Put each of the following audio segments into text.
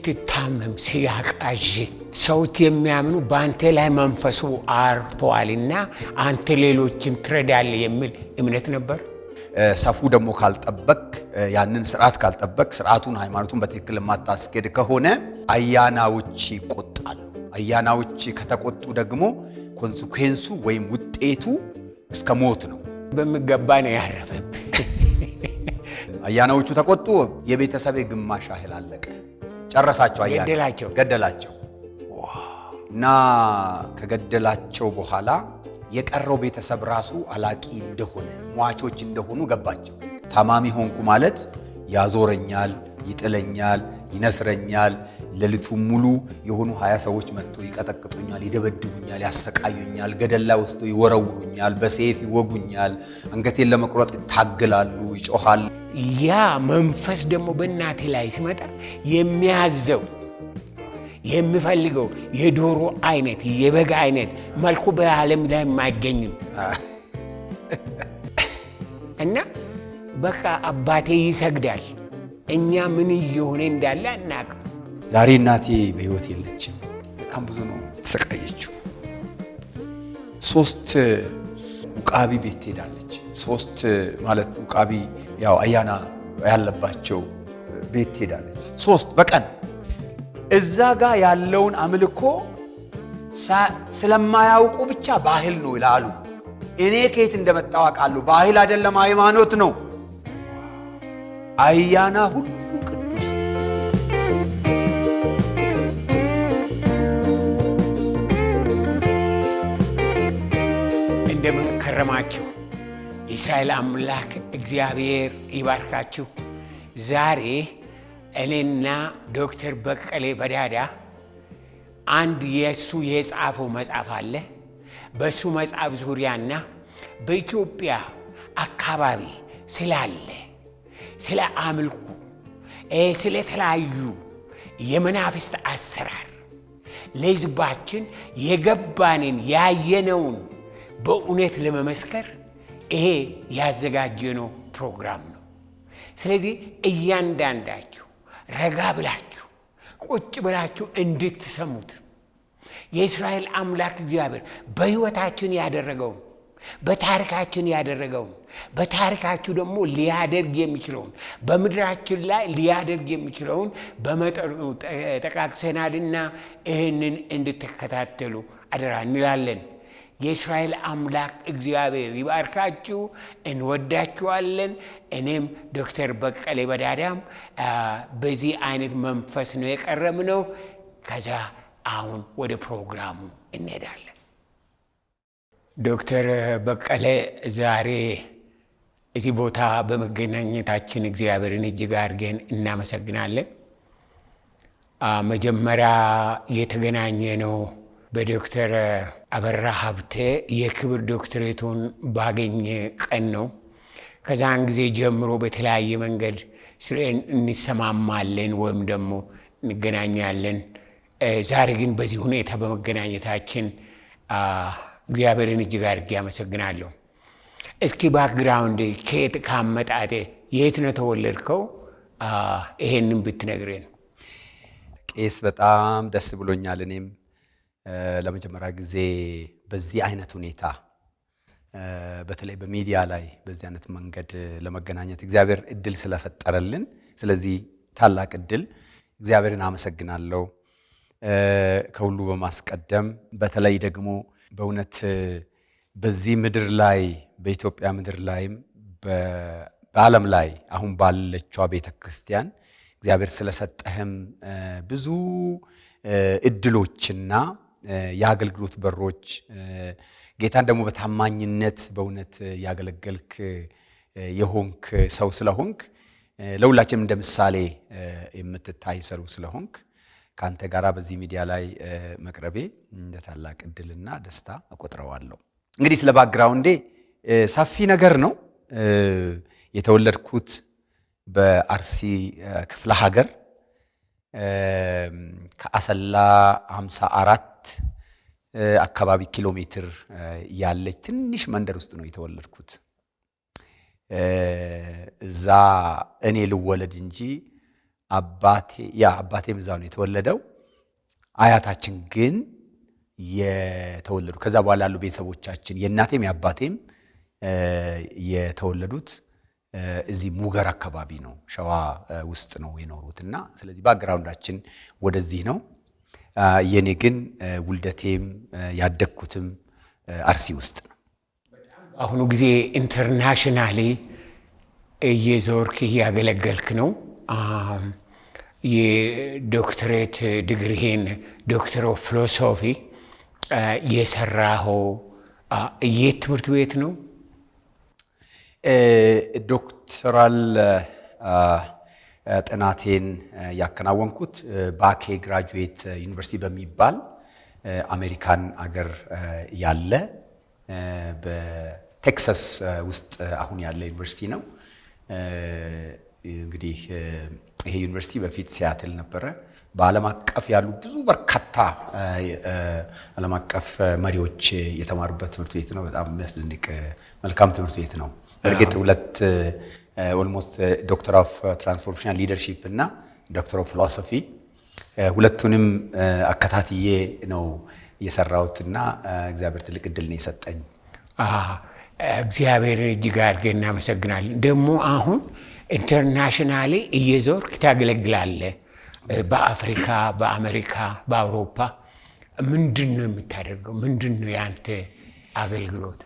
ስትታመም ሲያቃዥ ሰዎች የሚያምኑ በአንተ ላይ መንፈሱ አርፈዋልና አንተ ሌሎችን ትረዳለህ የሚል እምነት ነበር። ሰፉ ደግሞ ካልጠበቅ ያንን ስርዓት ካልጠበቅ ስርዓቱን ሃይማኖቱን በትክክል ማታስኬድ ከሆነ አያናዎች ይቆጣሉ። አያናዎች ከተቆጡ ደግሞ ኮንሲኩዌንሱ ወይም ውጤቱ እስከ ሞት ነው። በሚገባ ነው ያረፈብህ። አያናዎቹ ተቆጡ። የቤተሰቤ ግማሽ ያህል አለቀ፣ ጨረሳቸው። አያና ገደላቸው እና ከገደላቸው በኋላ የቀረው ቤተሰብ ራሱ አላቂ እንደሆነ ሟቾች እንደሆኑ ገባቸው። ታማሚ ሆንኩ ማለት ያዞረኛል፣ ይጥለኛል፣ ይነስረኛል። ሌሊቱን ሙሉ የሆኑ 20 ሰዎች መጥተው ይቀጠቅጡኛል፣ ይደበድቡኛል፣ ያሰቃዩኛል፣ ገደላ ወስደው ይወረውሩኛል፣ በሰይፍ ይወጉኛል፣ አንገቴን ለመቁረጥ ይታገላሉ፣ ይጮሃል። ያ መንፈስ ደግሞ በእናቴ ላይ ሲመጣ የሚያዘው የሚፈልገው የዶሮ አይነት የበጋ አይነት መልኩ በዓለም ላይ የማይገኝም እና በቃ አባቴ ይሰግዳል፣ እኛ ምን እየሆነ እንዳለ አናውቅም። ዛሬ እናቴ በሕይወት የለችም። በጣም ብዙ ነው የተሰቃየችው። 3 ውቃቢ ቤት ትሄዳለች። 3 ማለት ውቃቢ ያው አያና ያለባቸው ቤት ትሄዳለች 3 በቀን። እዛ ጋር ያለውን አምልኮ ስለማያውቁ ብቻ ባህል ነው ይላሉ። እኔ ከየት እንደመጣው አውቃለሁ። ባህል አይደለም ሃይማኖት ነው። አያና ሁሉ ቅዱስ። እንደምን ከረማችሁ? የእስራኤል አምላክ እግዚአብሔር ይባርካችሁ። ዛሬ እኔና ዶክተር በቀለ በዳዳ አንድ የሱ የጻፈው መጽሐፍ አለ። በሱ መጽሐፍ ዙሪያና በኢትዮጵያ አካባቢ ስላለ ስለ አምልኩ ስለ ተለያዩ የመናፍስት አሰራር ለሕዝባችን የገባንን ያየነውን በእውነት ለመመስከር ይሄ ያዘጋጀነው ፕሮግራም ነው። ስለዚህ እያንዳንዳችሁ ረጋ ብላችሁ ቁጭ ብላችሁ እንድትሰሙት የእስራኤል አምላክ እግዚአብሔር በሕይወታችን ያደረገውን በታሪካችን ያደረገውን በታሪካችሁ ደግሞ ሊያደርግ የሚችለውን በምድራችን ላይ ሊያደርግ የሚችለውን በመጠኑ ጠቃቅሰናልና ይህንን እንድትከታተሉ አደራ እንላለን። የእስራኤል አምላክ እግዚአብሔር ይባርካችሁ። እንወዳችኋለን። እኔም ዶክተር በቀለ በዳዳም በዚህ አይነት መንፈስ ነው የቀረብነው። ከዛ አሁን ወደ ፕሮግራሙ እንሄዳለን። ዶክተር በቀለ ዛሬ እዚህ ቦታ በመገናኘታችን እግዚአብሔርን እጅግ አድርገን እናመሰግናለን። መጀመሪያ የተገናኘ ነው በዶክተር አበራ ሀብቴ የክብር ዶክትሬቱን ባገኘ ቀን ነው። ከዛን ጊዜ ጀምሮ በተለያየ መንገድ እንሰማማለን ወይም ደግሞ እንገናኛለን። ዛሬ ግን በዚህ ሁኔታ በመገናኘታችን እግዚአብሔርን እጅግ አድርጌ አመሰግናለሁ። እስኪ ባክግራውንድ ከየት ካመጣጤ የት ነው ተወለድከው? ይሄንን ብትነግረን። ቄስ በጣም ደስ ብሎኛል። እኔም ለመጀመሪያ ጊዜ በዚህ አይነት ሁኔታ በተለይ በሚዲያ ላይ በዚህ አይነት መንገድ ለመገናኘት እግዚአብሔር እድል ስለፈጠረልን፣ ስለዚህ ታላቅ እድል እግዚአብሔርን አመሰግናለሁ። ከሁሉ በማስቀደም በተለይ ደግሞ በእውነት በዚህ ምድር ላይ በኢትዮጵያ ምድር ላይም በዓለም ላይ አሁን ባለችው ቤተክርስቲያን እግዚአብሔር ስለሰጠህም ብዙ እድሎችና የአገልግሎት በሮች ጌታን ደግሞ በታማኝነት በእውነት ያገለገልክ የሆንክ ሰው ስለሆንክ ለሁላችንም እንደ ምሳሌ የምትታይ ሰው ስለሆንክ ካንተ ጋራ በዚህ ሚዲያ ላይ መቅረቤ እንደ ታላቅ እድልና ደስታ እቆጥረዋለሁ። እንግዲህ ስለ ባክግራውንዴ ሰፊ ነገር ነው። የተወለድኩት በአርሲ ክፍለ ሀገር ከአሰላ 54 አካባቢ ኪሎ ሜትር ያለች ትንሽ መንደር ውስጥ ነው የተወለድኩት። እዛ እኔ ልወለድ እንጂ አባቴም እዛው ነው የተወለደው። አያታችን ግን የተወለዱ ከዛ በኋላ ያሉ ቤተሰቦቻችን የእናቴም የአባቴም የተወለዱት እዚህ ሙገር አካባቢ ነው፣ ሸዋ ውስጥ ነው የኖሩትና ስለዚህ ባክግራውንዳችን ወደዚህ ነው። የኔ ግን ውልደቴም ያደግኩትም አርሲ ውስጥ ነው። አሁኑ ጊዜ ኢንተርናሽናሊ እየዞርክ እያገለገልክ ነው። የዶክትሬት ዲግሪህን ዶክተር ኦፍ ፊሎሶፊ የሰራኸው የት ትምህርት ቤት ነው? ዶክተራል ጥናቴን ያከናወንኩት ባኬ ግራጁዌት ዩኒቨርሲቲ በሚባል አሜሪካን አገር ያለ በቴክሳስ ውስጥ አሁን ያለ ዩኒቨርሲቲ ነው። እንግዲህ ይሄ ዩኒቨርሲቲ በፊት ሲያትል ነበረ። በዓለም አቀፍ ያሉ ብዙ በርካታ ዓለም አቀፍ መሪዎች የተማሩበት ትምህርት ቤት ነው። በጣም የሚያስደንቅ መልካም ትምህርት ቤት ነው። እርግጥ ሁለት ኦልሞስት ዶክተር ኦፍ ትራንስፎርሜሽናል ሊደርሺፕ እና ዶክተር ኦፍ ፊሎሶፊ ሁለቱንም አከታትዬ ነው የሰራሁትና እግዚአብሔር ትልቅ እድል ነው የሰጠኝ። እግዚአብሔር እጅግ አድርገን እናመሰግናለን። ደግሞ አሁን ኢንተርናሽናሊ እየዞርክ ታገለግላለህ። በአፍሪካ፣ በአሜሪካ፣ በአውሮፓ ምንድን ነው የምታደርገው? ምንድን ነው ያንተ አገልግሎት?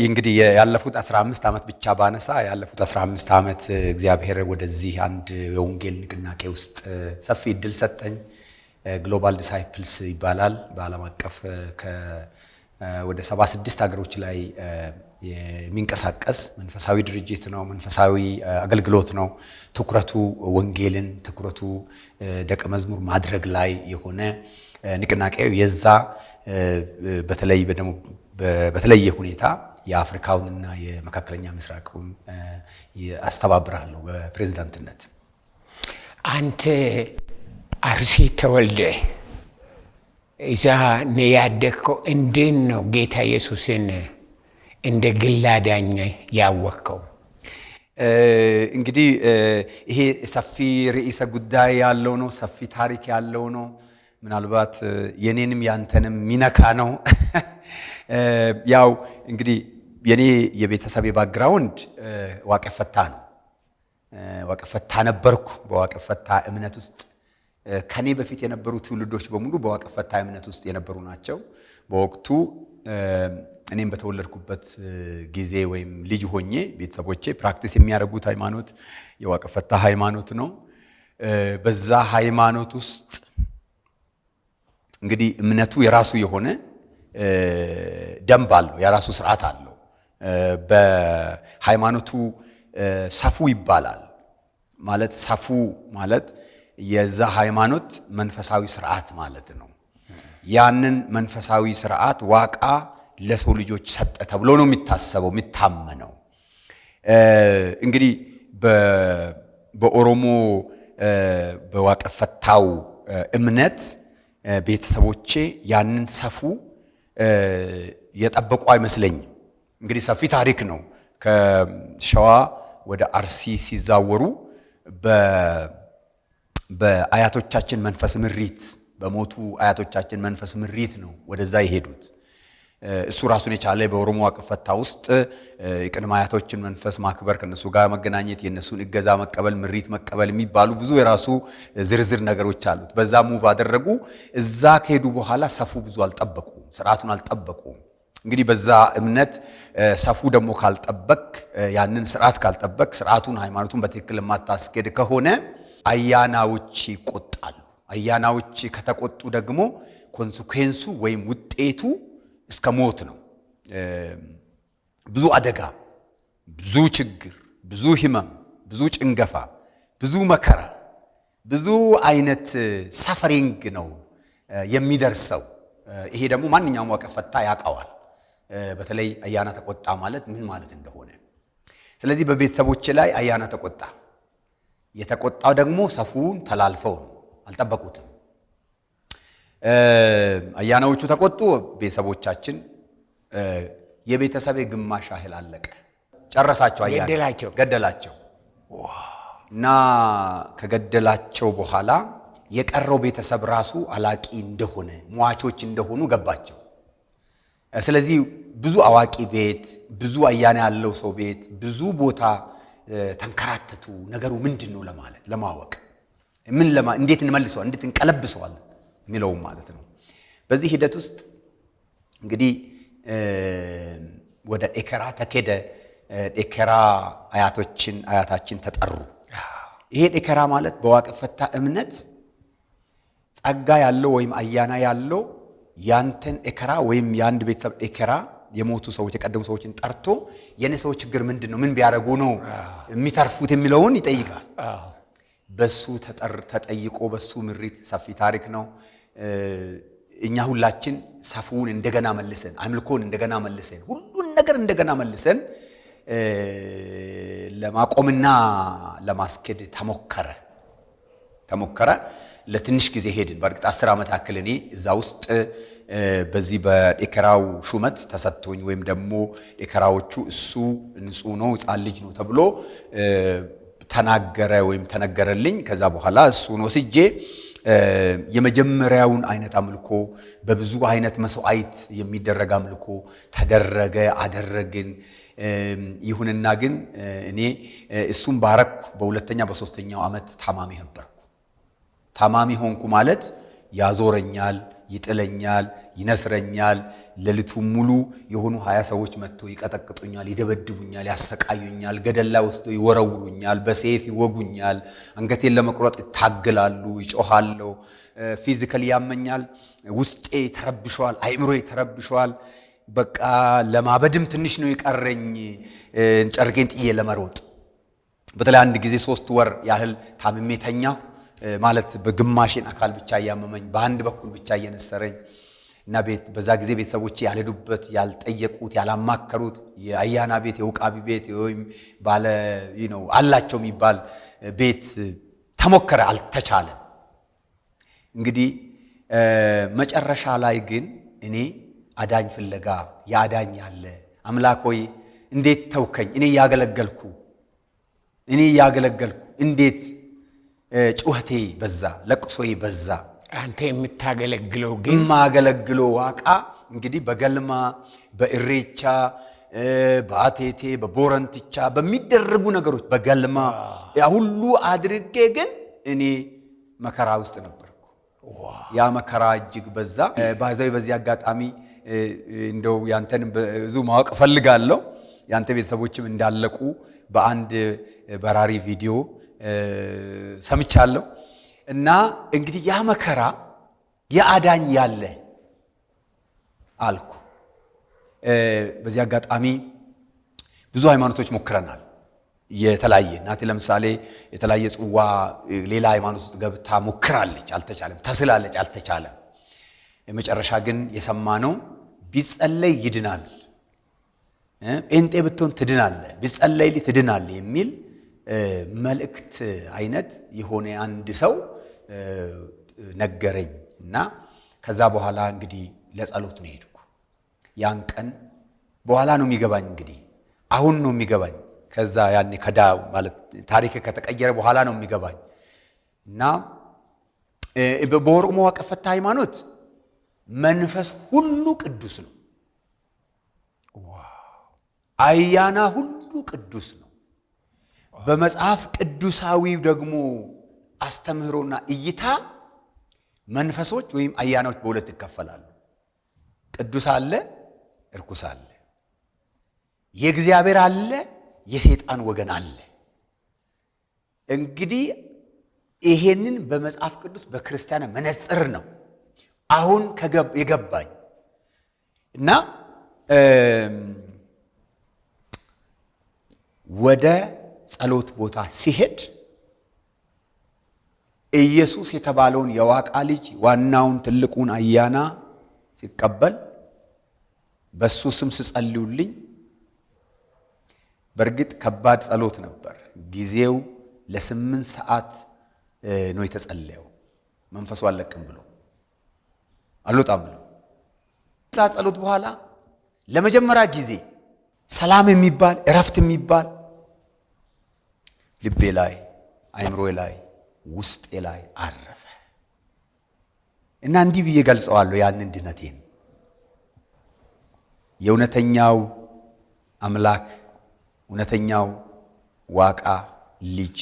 እንግዲህ ያለፉት 15 ዓመት ብቻ ባነሳ ያለፉት 15 ዓመት እግዚአብሔር ወደዚህ አንድ የወንጌል ንቅናቄ ውስጥ ሰፊ እድል ሰጠኝ። ግሎባል ዲሳይፕልስ ይባላል። በዓለም አቀፍ ወደ 76 ሀገሮች ላይ የሚንቀሳቀስ መንፈሳዊ ድርጅት ነው። መንፈሳዊ አገልግሎት ነው። ትኩረቱ ወንጌልን፣ ትኩረቱ ደቀ መዝሙር ማድረግ ላይ የሆነ ንቅናቄው የዛ በተለየ ሁኔታ የአፍሪካውንና የመካከለኛ ምስራቁን አስተባብራለሁ በፕሬዝዳንትነት። አንተ አርሲ ተወልደ እዛ ነው ያደግከው። እንዴት ነው ጌታ ኢየሱስን እንደ ግል አዳኝ ያወቅከው? እንግዲህ ይሄ ሰፊ ርዕሰ ጉዳይ ያለው ነው፣ ሰፊ ታሪክ ያለው ነው። ምናልባት የኔንም ያንተንም ሚነካ ነው። ያው እንግዲህ የኔ የቤተሰብ ባክግራውንድ ዋቀፈታ ነው። ዋቀፈታ ነበርኩ። በዋቀፈታ እምነት ውስጥ ከኔ በፊት የነበሩ ትውልዶች በሙሉ በዋቀፈታ እምነት ውስጥ የነበሩ ናቸው። በወቅቱ እኔም በተወለድኩበት ጊዜ ወይም ልጅ ሆኜ ቤተሰቦቼ ፕራክቲስ የሚያደርጉት ሃይማኖት የዋቀፈታ ሃይማኖት ነው። በዛ ሃይማኖት ውስጥ እንግዲህ እምነቱ የራሱ የሆነ ደንብ አለው፣ የራሱ ስርዓት አለው። በሃይማኖቱ ሰፉ ይባላል። ማለት ሰፉ ማለት የዛ ሃይማኖት መንፈሳዊ ስርዓት ማለት ነው። ያንን መንፈሳዊ ስርዓት ዋቃ ለሰው ልጆች ሰጠ ተብሎ ነው የሚታሰበው የሚታመነው። እንግዲህ በኦሮሞ በዋቀፈታው እምነት ቤተሰቦቼ ያንን ሰፉ የጠበቁ አይመስለኝም። እንግዲህ ሰፊ ታሪክ ነው። ከሸዋ ወደ አርሲ ሲዛወሩ በአያቶቻችን መንፈስ ምሪት በሞቱ አያቶቻችን መንፈስ ምሪት ነው ወደዛ የሄዱት። እሱ ራሱን የቻለ በኦሮሞ ዋቀፈታ ውስጥ የቅድመ አያቶችን መንፈስ ማክበር፣ ከነሱ ጋር መገናኘት፣ የነሱን እገዛ መቀበል፣ ምሪት መቀበል የሚባሉ ብዙ የራሱ ዝርዝር ነገሮች አሉት። በዛ ሙቭ አደረጉ። እዛ ከሄዱ በኋላ ሰፉ ብዙ አልጠበቁም፣ ስርዓቱን አልጠበቁም። እንግዲህ በዛ እምነት ሰፉ ደግሞ ካልጠበቅ፣ ያንን ስርዓት ካልጠበቅ፣ ስርዓቱን ሃይማኖቱን በትክክል የማታስኬድ ከሆነ አያናዎች ይቆጣሉ። አያናዎች ከተቆጡ ደግሞ ኮንሲኩዌንሱ ወይም ውጤቱ እስከ ሞት ነው። ብዙ አደጋ፣ ብዙ ችግር፣ ብዙ ህመም፣ ብዙ ጭንገፋ፣ ብዙ መከራ፣ ብዙ አይነት ሰፈሪንግ ነው የሚደርሰው። ይሄ ደግሞ ማንኛውም ዋቀፈታ ያውቀዋል። በተለይ አያና ተቆጣ ማለት ምን ማለት እንደሆነ። ስለዚህ በቤተሰቦች ላይ አያና ተቆጣ። የተቆጣው ደግሞ ሰፉን ተላልፈው ነው፣ አልጠበቁትም። አያናዎቹ ተቆጡ። ቤተሰቦቻችን የቤተሰብ ግማሽ ያህል አለቀ፣ ጨረሳቸው። አያና ገደላቸው። እና ከገደላቸው በኋላ የቀረው ቤተሰብ ራሱ አላቂ እንደሆነ ሟቾች እንደሆኑ ገባቸው። ስለዚህ ብዙ አዋቂ ቤት፣ ብዙ አያና ያለው ሰው ቤት፣ ብዙ ቦታ ተንከራተቱ። ነገሩ ምንድነው ለማለት ለማወቅ እንዴት እንመልሰዋለን እንዴት እንቀለብሰዋለን የሚለው ማለት ነው። በዚህ ሂደት ውስጥ እንግዲህ ወደ ኤከራ ተኬደ። ኤከራ አያታችን ተጠሩ። ይሄ ኤከራ ማለት በዋቅፈታ እምነት ጸጋ ያለው ወይም አያና ያለው ያንተን ኤከራ ወይም የአንድ ቤተሰብ ኤከራ የሞቱ ሰዎች የቀደሙ ሰዎችን ጠርቶ የኔ ሰዎች ችግር ምንድነው ምን ቢያረጉ ነው የሚተርፉት የሚለውን ይጠይቃል። በሱ ተጠይቆ በሱ ምሪት ሰፊ ታሪክ ነው። እኛ ሁላችን ሰፉን እንደገና መልሰን አምልኮን እንደገና መልሰን ሁሉን ነገር እንደገና መልሰን ለማቆምና ለማስኬድ ተሞከረ። ለትንሽ ጊዜ ሄድን። በእርግጥ 10 ዓመት ያክል እኔ እዛ ውስጥ በዚህ በኤከራው ሹመት ተሰጥቶኝ ወይም ደግሞ ኤከራዎቹ እሱ ንጹህ ነው ሕፃን ልጅ ነው ተብሎ ተናገረ ወይም ተነገረልኝ። ከዛ በኋላ እሱን ወስጄ የመጀመሪያውን አይነት አምልኮ በብዙ አይነት መስዋዕት የሚደረግ አምልኮ አደረግን። ይሁንና ግን እኔ እሱም ባረኩ በሁለተኛ በሶስተኛው ዓመት ታማሚ ነበርኩ። ታማሚ ሆንኩ ማለት ያዞረኛል፣ ይጥለኛል፣ ይነስረኛል። ሌሊቱን ሙሉ የሆኑ 20 ሰዎች መጥተው ይቀጠቅጡኛል፣ ይደበድቡኛል፣ ያሰቃዩኛል፣ ገደላ ወስደው ይወረውሩኛል፣ በሰይፍ ይወጉኛል፣ አንገቴን ለመቁረጥ ይታገላሉ፣ ይጮሃለሁ፣ ፊዚካሊ ያመኛል፣ ውስጤ ተረብሿል፣ አይምሮዬ ተረብሿል። በቃ ለማበድም ትንሽ ነው የቀረኝ ጨርቄን ጥዬ ለመሮጥ። በተለይ አንድ ጊዜ 3 ወር ያህል ታምሜ ተኛሁ። ማለት በግማሽን አካል ብቻ ያመመኝ በአንድ በኩል ብቻ እየነሰረኝ እና በዛ ጊዜ ቤተሰቦቼ ያልሄዱበት ያልጠየቁት ያላማከሩት የአያና ቤት የውቃቢ ቤት ወይም ባለ አላቸው የሚባል ቤት ተሞከረ፣ አልተቻለም። እንግዲህ መጨረሻ ላይ ግን እኔ አዳኝ ፍለጋ ያዳኝ ያለ አምላክ ሆይ እንዴት ተውከኝ? እኔ ያገለገልኩ እንዴት ጩኸቴ በዛ፣ ለቅሶዬ በዛ። አንተ የምታገለግለው ግን ማገለግለው ዋቃ እንግዲህ በገልማ በእሬቻ በአቴቴ በቦረንትቻ በሚደረጉ ነገሮች በገልማ ያ ሁሉ አድርጌ ግን እኔ መከራ ውስጥ ነበርኩ። ያ መከራ እጅግ በዛ። በዚህ አጋጣሚ እንደው ያንተን ብዙ ማወቅ ፈልጋለሁ። ያንተ ቤተሰቦችም እንዳለቁ በአንድ በራሪ ቪዲዮ ሰምቻለሁ። እና እንግዲህ ያ መከራ ያዳኝ ያለ አልኩ። በዚህ አጋጣሚ ብዙ ሃይማኖቶች ሞክረናል። የተለያየ እናቴ ለምሳሌ የተለያየ ጽዋ ሌላ ሃይማኖት ውስጥ ገብታ ሞክራለች፣ አልተቻለም። ተስላለች፣ አልተቻለም። የመጨረሻ ግን የሰማነው ቢጸለይ ይድናል፣ ጴንጤ ብትሆን ትድናለህ፣ ቢጸለይልህ ትድናለህ የሚል መልእክት አይነት የሆነ አንድ ሰው ነገረኝ። እና ከዛ በኋላ እንግዲህ ለጸሎት ነው ሄድኩ። ያን ቀን በኋላ ነው የሚገባኝ፣ እንግዲህ አሁን ነው የሚገባኝ። ከዛ ያኔ ከዳው ማለት ታሪክ ከተቀየረ በኋላ ነው የሚገባኝ። እና በኦሮሞ ዋቀፈታ ሃይማኖት መንፈስ ሁሉ ቅዱስ ነው። አያና ሁሉ ቅዱስ ነው። በመጽሐፍ ቅዱሳዊው ደግሞ አስተምህሮና እይታ መንፈሶች ወይም አያናዎች በሁለት ይከፈላሉ። ቅዱስ አለ፣ እርኩስ አለ። የእግዚአብሔር አለ፣ የሰይጣን ወገን አለ። እንግዲህ ይሄንን በመጽሐፍ ቅዱስ በክርስቲያን መነጽር ነው አሁን የገባኝ። እና ወደ ጸሎት ቦታ ሲሄድ ኢየሱስ የተባለውን የዋቃ ልጅ ዋናውን ትልቁን አያና ሲቀበል በሱ ስም ሲጸልዩልኝ፣ በእርግጥ ከባድ ጸሎት ነበር። ጊዜው ለ8 ሰዓት ነው የተጸለየው። መንፈሱ አልለቅም ብሎ አልወጣም ብሎ ሰዓት ጸሎት በኋላ ለመጀመሪያ ጊዜ ሰላም የሚባል እረፍት የሚባል ልቤ ላይ አይምሮዬ ላይ ውስጤ ላይ አረፈ እና እንዲህ ብዬ ገልጸዋለሁ ያንን ድነቴን የእውነተኛው አምላክ እውነተኛው ዋቃ ልጅ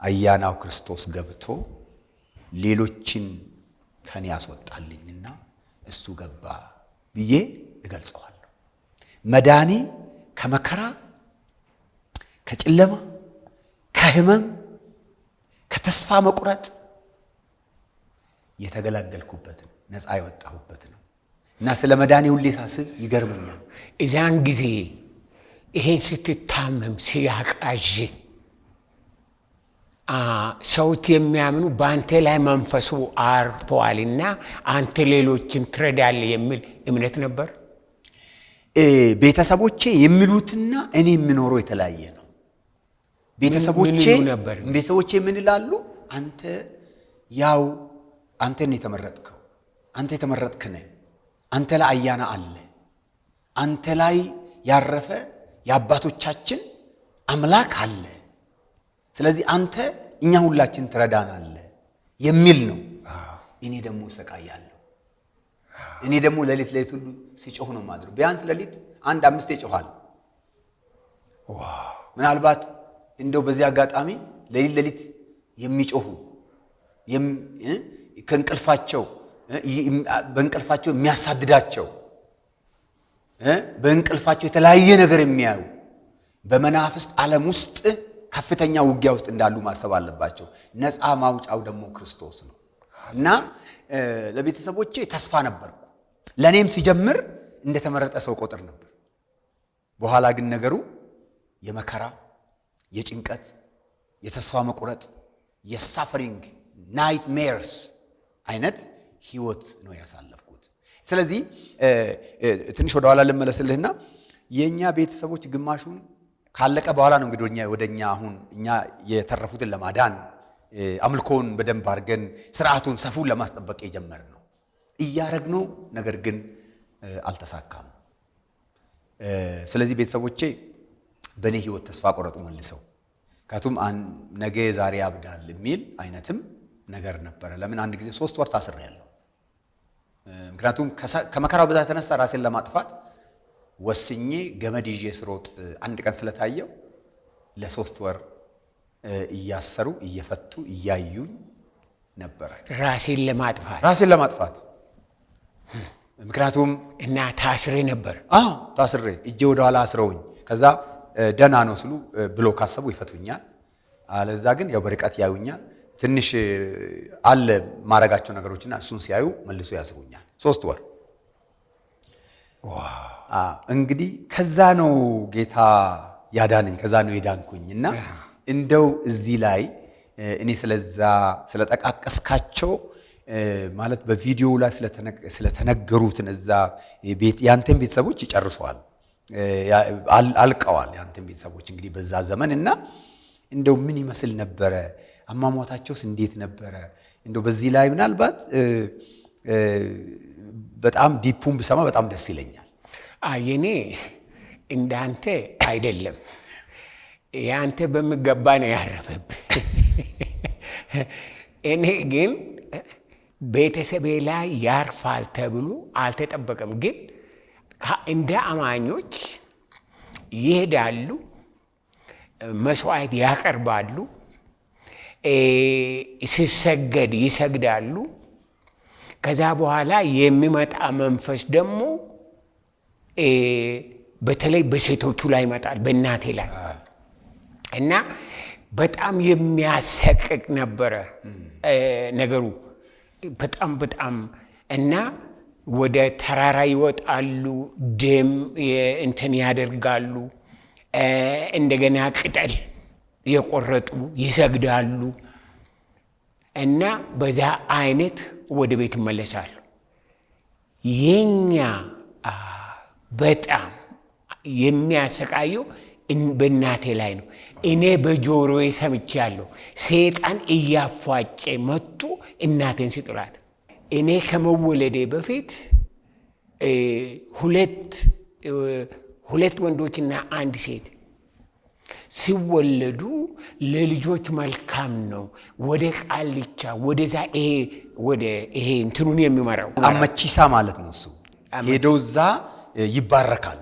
አያናው ክርስቶስ ገብቶ ሌሎችን ከኔ ያስወጣልኝና እሱ ገባ ብዬ እገልጸዋለሁ። መዳኔ ከመከራ ከጨለማ ከህመም ከተስፋ መቁረጥ የተገላገልኩበት ነው፣ ነፃ የወጣሁበት ነው እና ስለ መዳኔ ሁሌ ሳስብ ይገርመኛል። እዛን ጊዜ ይሄን ስትታመም ሲያቃዥ ሰዎች የሚያምኑ በአንተ ላይ መንፈሱ አርፈዋልና አንተ ሌሎችን ትረዳለህ የሚል እምነት ነበር። ቤተሰቦቼ የሚሉትና እኔ የምኖረው የተለያየ ነው። ቤተሰቦቼ ምን ይላሉ? አንተ ያው አንተን የተመረጥከው አንተ የተመረጥክ ነህ፣ አንተ ላይ አያና አለ፣ አንተ ላይ ያረፈ የአባቶቻችን አምላክ አለ፣ ስለዚህ አንተ እኛ ሁላችን ትረዳናለህ የሚል ነው። እኔ ደግሞ ሰቃያለሁ። እኔ ደግሞ ሌሊት ሁሉ ሲጮህ ነው ማድረው። ቢያንስ ሌሊት 1-5 ይጮሃል። ምናልባት እንደው በዚህ አጋጣሚ ሌሊት የሚጮሁ በእንቅልፋቸው የሚያሳድዳቸው በእንቅልፋቸው የተለያየ ነገር የሚያዩ በመናፍስት ዓለም ውስጥ ከፍተኛ ውጊያ ውስጥ እንዳሉ ማሰብ አለባቸው። ነፃ ማውጫው ደግሞ ክርስቶስ ነው እና ለቤተሰቦቼ ተስፋ ነበርኩ። ለኔም ሲጀምር እንደተመረጠ ሰው ቆጥር ነበር። በኋላ ግን ነገሩ የመከራ የጭንቀት የተስፋ መቁረጥ የሳፈሪንግ ናይትሜርስ አይነት ህይወት ነው ያሳለፍኩት። ስለዚህ ትንሽ ወደ ኋላ ልመለስልህና የኛ ቤተሰቦች ግማሹን ካለቀ በኋላ ነው እንግዲህ ወደኛ አሁን እኛ የተረፉትን ለማዳን አምልኮን በደንብ አድርገን ስርዓቱን ሰፉን ለማስጠበቅ የጀመርነው እያረግነው፣ ነገር ግን አልተሳካም። ስለዚህ ቤተሰቦቼ በእኔ ህይወት ተስፋ ቆረጡ መልሰው። ካቱም ነገ ዛሬ ያብዳል የሚል አይነትም ነገር ነበረ። ለምን አንድ ጊዜ 3 ወር ታስሬያለሁ። ምክንያቱም ከመከራው ብዛት የተነሳ ራሴን ለማጥፋት ወስኜ ገመድ ይዤ ስሮጥ አንድ ቀን ስለታየው ለ3 ወር እያሰሩ እየፈቱ እያዩኝ ነበር ራሴን ለማጥፋት። ምክንያቱም እና ታስሬ ነበር። ታስሬ እጄ ወደ ኋላ አስረውኝ ከዛ ደህና ነው ስሉ ብሎ ካሰቡ ይፈቱኛል። አለዛ ግን ያው በርቀት ያዩኛል። ትንሽ አለ ማረጋቸው ነገሮችና እሱን ሲያዩ መልሶ ያስሩኛል 3 ወር። እንግዲህ ከዛ ነው ጌታ ያዳነኝ፣ ከዛ ነው የዳንኩኝና እንደው እዚህ ላይ እኔ ስለጠቃቀስካቸው ማለት በቪዲዮ ላይ ስለተነገሩትን እዛ ያንተን ቤተሰቦች ይጨርሰዋል፣ አልቀዋል ያንተን ቤተሰቦች እንግዲህ በዛ ዘመን እና እንደው ምን ይመስል ነበረ? አሟሟታቸውስ እንዴት ነበረ? እንደው በዚህ ላይ ምናልባት በጣም ዲፑን ብሰማ በጣም ደስ ይለኛል። የኔ እንዳንተ አይደለም። ያንተ በሚገባ ነው ያረፈብህ። እኔ ግን ቤተሰቤ ላይ ያርፋል ተብሎ አልተጠበቀም። ግን እንደ አማኞች ይሄዳሉ፣ መስዋዕት ያቀርባሉ፣ ሲሰገድ ይሰግዳሉ። ከዛ በኋላ የሚመጣ መንፈስ ደግሞ በተለይ በሴቶቹ ላይ ይመጣል፣ በእናቴ ላይ እና በጣም የሚያሰቅቅ ነበረ ነገሩ በጣም እና ወደ ተራራ ይወጣሉ፣ ደም እንትን ያደርጋሉ፣ እንደገና ቅጠል የቆረጡ ይሰግዳሉ እና በዛ አይነት ወደ ቤት ይመለሳሉ። የኛ በጣም የሚያሰቃየው በእናቴ ላይ ነው። እኔ በጆሮዬ ሰምቻለሁ፣ ሰይጣን እያፏጨ መጥቶ እናቴን ሲጥላት። እኔ ከመወለዴ በፊት ሁለት ወንዶችና አንድ ሴት ሲወለዱ ለልጆች መልካም ነው። ወደ ቃልቻ ወደዛ ይሄ እንትኑን የሚመራው አመቺሳ ማለት ነው። እሱ ሄደው እዛ ይባረካሉ።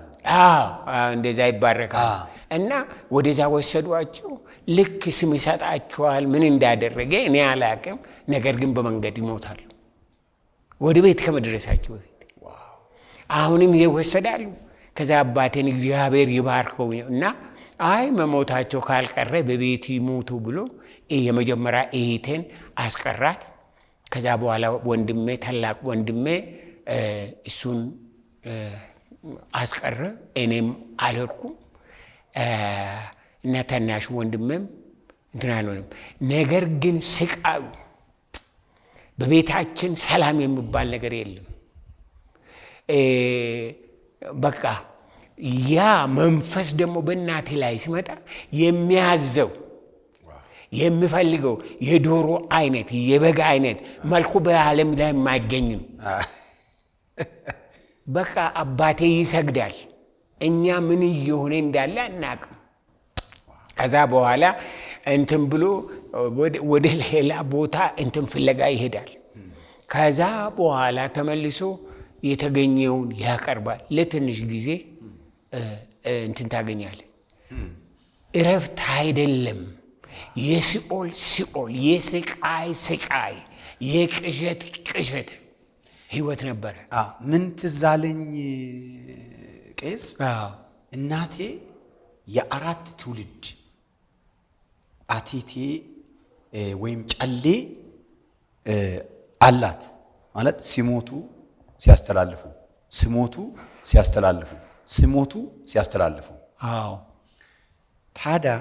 እንደዛ ይባረካሉ። እና ወደዛ ወሰዷቸው። ልክ ስም ይሰጣቸዋል። ምን እንዳደረገ እኔ አላቅም። ነገር ግን በመንገድ ይሞታሉ ወደ ቤት ከመድረሳቸው በፊት። አሁንም ይወሰዳሉ። ከዛ አባቴን እግዚአብሔር ይባርከው እና አይ መሞታቸው ካልቀረ በቤት ይሞቱ ብሎ የመጀመሪያ እህቴን አስቀራት። ከዛ በኋላ ወንድሜ ታላቅ ወንድሜ እሱን አስቀረ። እኔም አልሄድኩም እና ታናሽ ወንድሜም እንትን አልሆነም። ነገር ግን ስቃዩ በቤታችን ሰላም የሚባል ነገር የለም። በቃ ያ መንፈስ ደግሞ በእናቴ ላይ ሲመጣ የሚያዘው የሚፈልገው የዶሮ አይነት የበጋ አይነት መልኩ በዓለም ላይ የማይገኝ ነው። በቃ አባቴ ይሰግዳል፣ እኛ ምን እየሆነ እንዳለ አናውቅም። ከዛ በኋላ እንትን ብሎ ወደ ሌላ ቦታ እንትን ፍለጋ ይሄዳል። ከዛ በኋላ ተመልሶ የተገኘውን ያቀርባል። ለትንሽ ጊዜ እንትን ታገኛለህ። እረፍት አይደለም። የሲኦል ሲኦል፣ የስቃይ ስቃይ፣ የቅዠት ቅዠት ህይወት ነበረ። ምን ትዝ አለኝ ቄስ፣ እናቴ የ4 ትውልድ አቴቴ ወይም ጨሌ አላት ማለት ሲሞቱ ሲያስተላልፉ ሲሞቱ ሲያስተላልፉ ሲሞቱ ሲያስተላልፉ። ታዲያ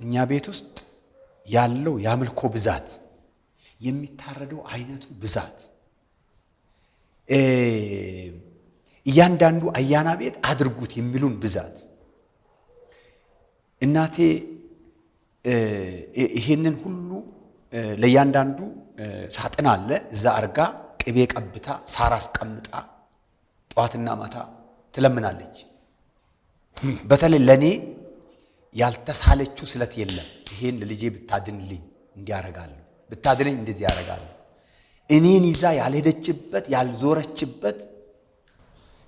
እኛ ቤት ውስጥ ያለው የአምልኮ ብዛት፣ የሚታረደው አይነቱ ብዛት፣ እያንዳንዱ አያና ቤት አድርጉት የሚሉን ብዛት እናቴ ይሄንን ሁሉ ለእያንዳንዱ ሳጥን አለ እዛ አርጋ ቅቤ ቀብታ ሳር አስቀምጣ ጠዋትና ማታ ትለምናለች። በተለይ ለኔ ያልተሳለችው ስለት የለም። ይሄን ለልጄ ብታድንልኝ እንዲያረጋለሁ፣ ብታድነኝ እንደዚህ ያረጋለሁ። እኔን ይዛ ያልሄደችበት ያልዞረችበት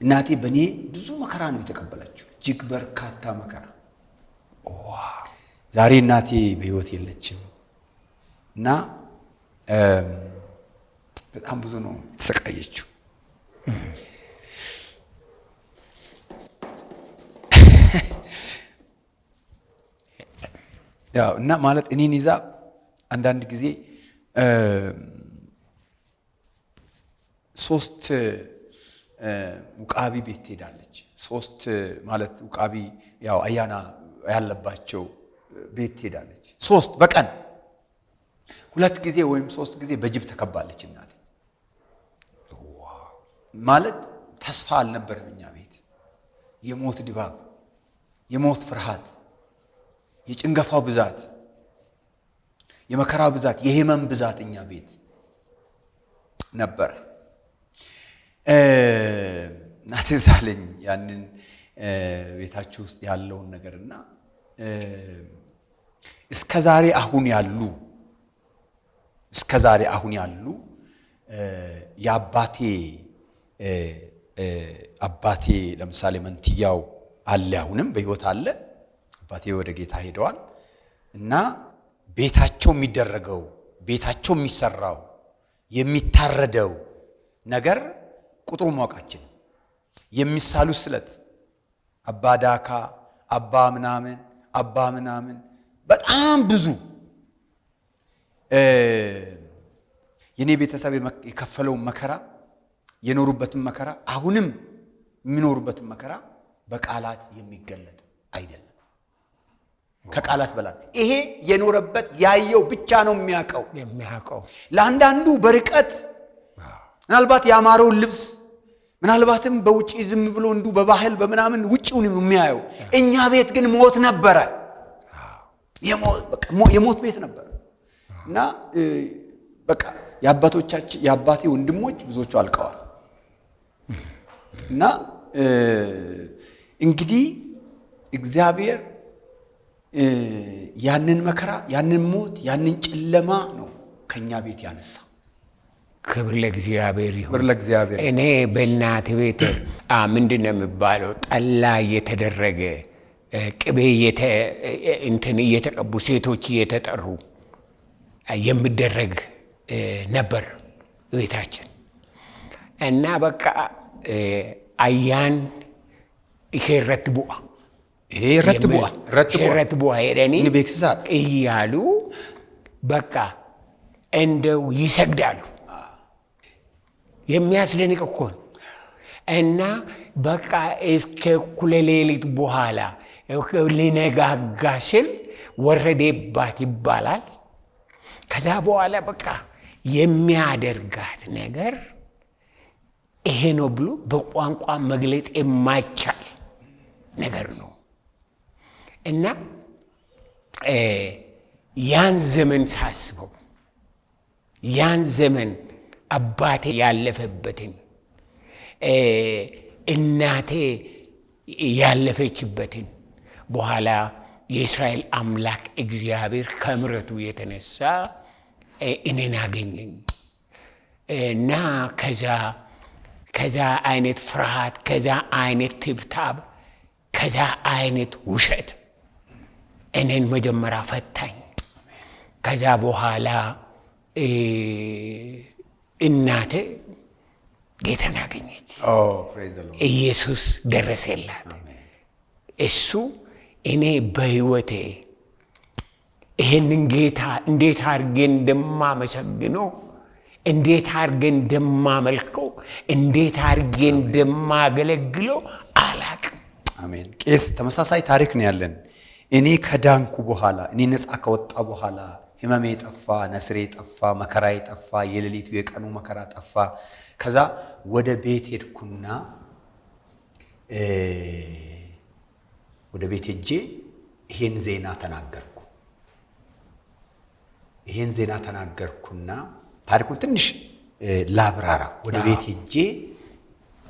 እናቴ በኔ ብዙ መከራ ነው የተቀበለችው፣ እጅግ በርካታ መከራ። ዛሬ እናቴ በህይወት የለችም እና በጣም ብዙ ነው የተሰቃየችው። ያው እና ማለት እኔን ይዛ አንዳንድ ጊዜ 3 ውቃቢ ቤት ትሄዳለች። 3 ማለት ውቃቢ ያው አያና ያለባቸው ቤት ትሄዳለች። 3 በቀን 2 ጊዜ ወይም 3 ጊዜ በጅብ ተከባለች እናቴ። ማለት ተስፋ አልነበረም እኛ ቤት። የሞት ድባብ፣ የሞት ፍርሃት፣ የጭንገፋው ብዛት፣ የመከራው ብዛት፣ የህመም ብዛት እኛ ቤት ነበር። እናቴ ሳለኝ ያንን ቤታችሁ ውስጥ ያለውን ነገርና እስከዛሬ አሁን ያሉ የአባቴ አባቴ ለምሳሌ መንትያው አለ፣ አሁንም በህይወት አለ። አባቴ ወደ ጌታ ሄደዋል እና ቤታቸው የሚደረገው ቤታቸው የሚሰራው የሚታረደው ነገር ቁጥሩ ማወቃችን፣ የሚሳሉ ስለት አባ ዳካ አባ ምናምን በጣም ብዙ የኔ ቤተሰብ የከፈለው መከራ፣ የኖሩበትን መከራ፣ አሁንም የሚኖሩበትን መከራ በቃላት የሚገለጥ አይደለም። ከቃላት በላይ ይሄ የኖረበት ያየው ብቻ ነው የሚያውቀው። ለአንዳንዱ በርቀት ምናልባት ያማረውን ልብስ ምናልባትም በውጪ ዝም ብሎ እንዱ በባህል በመናምን ውጪውን የሚያየው፣ እኛ ቤት ግን ሞት ነበረ። የሞት ቤት ነበር እና በቃ የአባቴ ወንድሞች ብዙዎቹ አልቀዋል። እና እንግዲህ እግዚአብሔር ያንን መከራ፣ ያንን ሞት፣ ያንን ጨለማ ነው ከኛ ቤት ያነሳ። ክብር ለእግዚአብሔር ይሁን። ክብር ለእግዚአብሔር። እኔ በእናት ቤት ምንድን ነው የሚባለው ጠላ እየተደረገ ቅቤ እንትን እየተቀቡ ሴቶች እየተጠሩ የሚደረግ ነበር ቤታችን እና በቃ አያን ይሄረት ቡአ ይሄረት ቡአ ሄደኒ እያሉ በቃ እንደው ይሰግዳሉ። የሚያስደንቅ እኮ ነው። እና በቃ እስከ እኩለ ሌሊት በኋላ ሊነጋጋ ሲል ወረደባት ይባላል። ከዛ በኋላ በቃ የሚያደርጋት ነገር ይሄ ነው ብሎ በቋንቋ መግለጽ የማይቻል ነገር ነው። እና ያን ዘመን ሳስበው ያን ዘመን አባቴ ያለፈበትን እናቴ ያለፈችበትን በኋላ የእስራኤል አምላክ እግዚአብሔር ከምሕረቱ የተነሳ እኔን አገኘኝ እና ከዛ አይነት ፍርሃት፣ ከዛ አይነት ትብታብ፣ ከዛ አይነት ውሸት እኔን መጀመሪያ ፈታኝ። ከዛ በኋላ እናቴ ጌታን አገኘች። ኢየሱስ ደረሰላት። እሱ እኔ በሕይወቴ ይህንን ጌታ እንዴት አድርጌ እንደማመሰግነው፣ እንዴት አድርጌ እንደማመልከው፣ እንዴት አድርጌ እንደማገለግለው አላቅም። አሜን። ቄስ ተመሳሳይ ታሪክ ነው ያለን። እኔ ከዳንኩ በኋላ እኔ ነፃ ከወጣ በኋላ ህመሜ ጠፋ፣ ነስሬ ጠፋ፣ መከራዬ ጠፋ፣ የሌሊቱ የቀኑ መከራ ጠፋ። ከዛ ወደ ቤት ሄድኩና ወደ ቤት ሄጄ ይሄን ዜና ተናገርኩና ታሪኩን ትንሽ ላብራራ። ወደ ቤት ሄጄ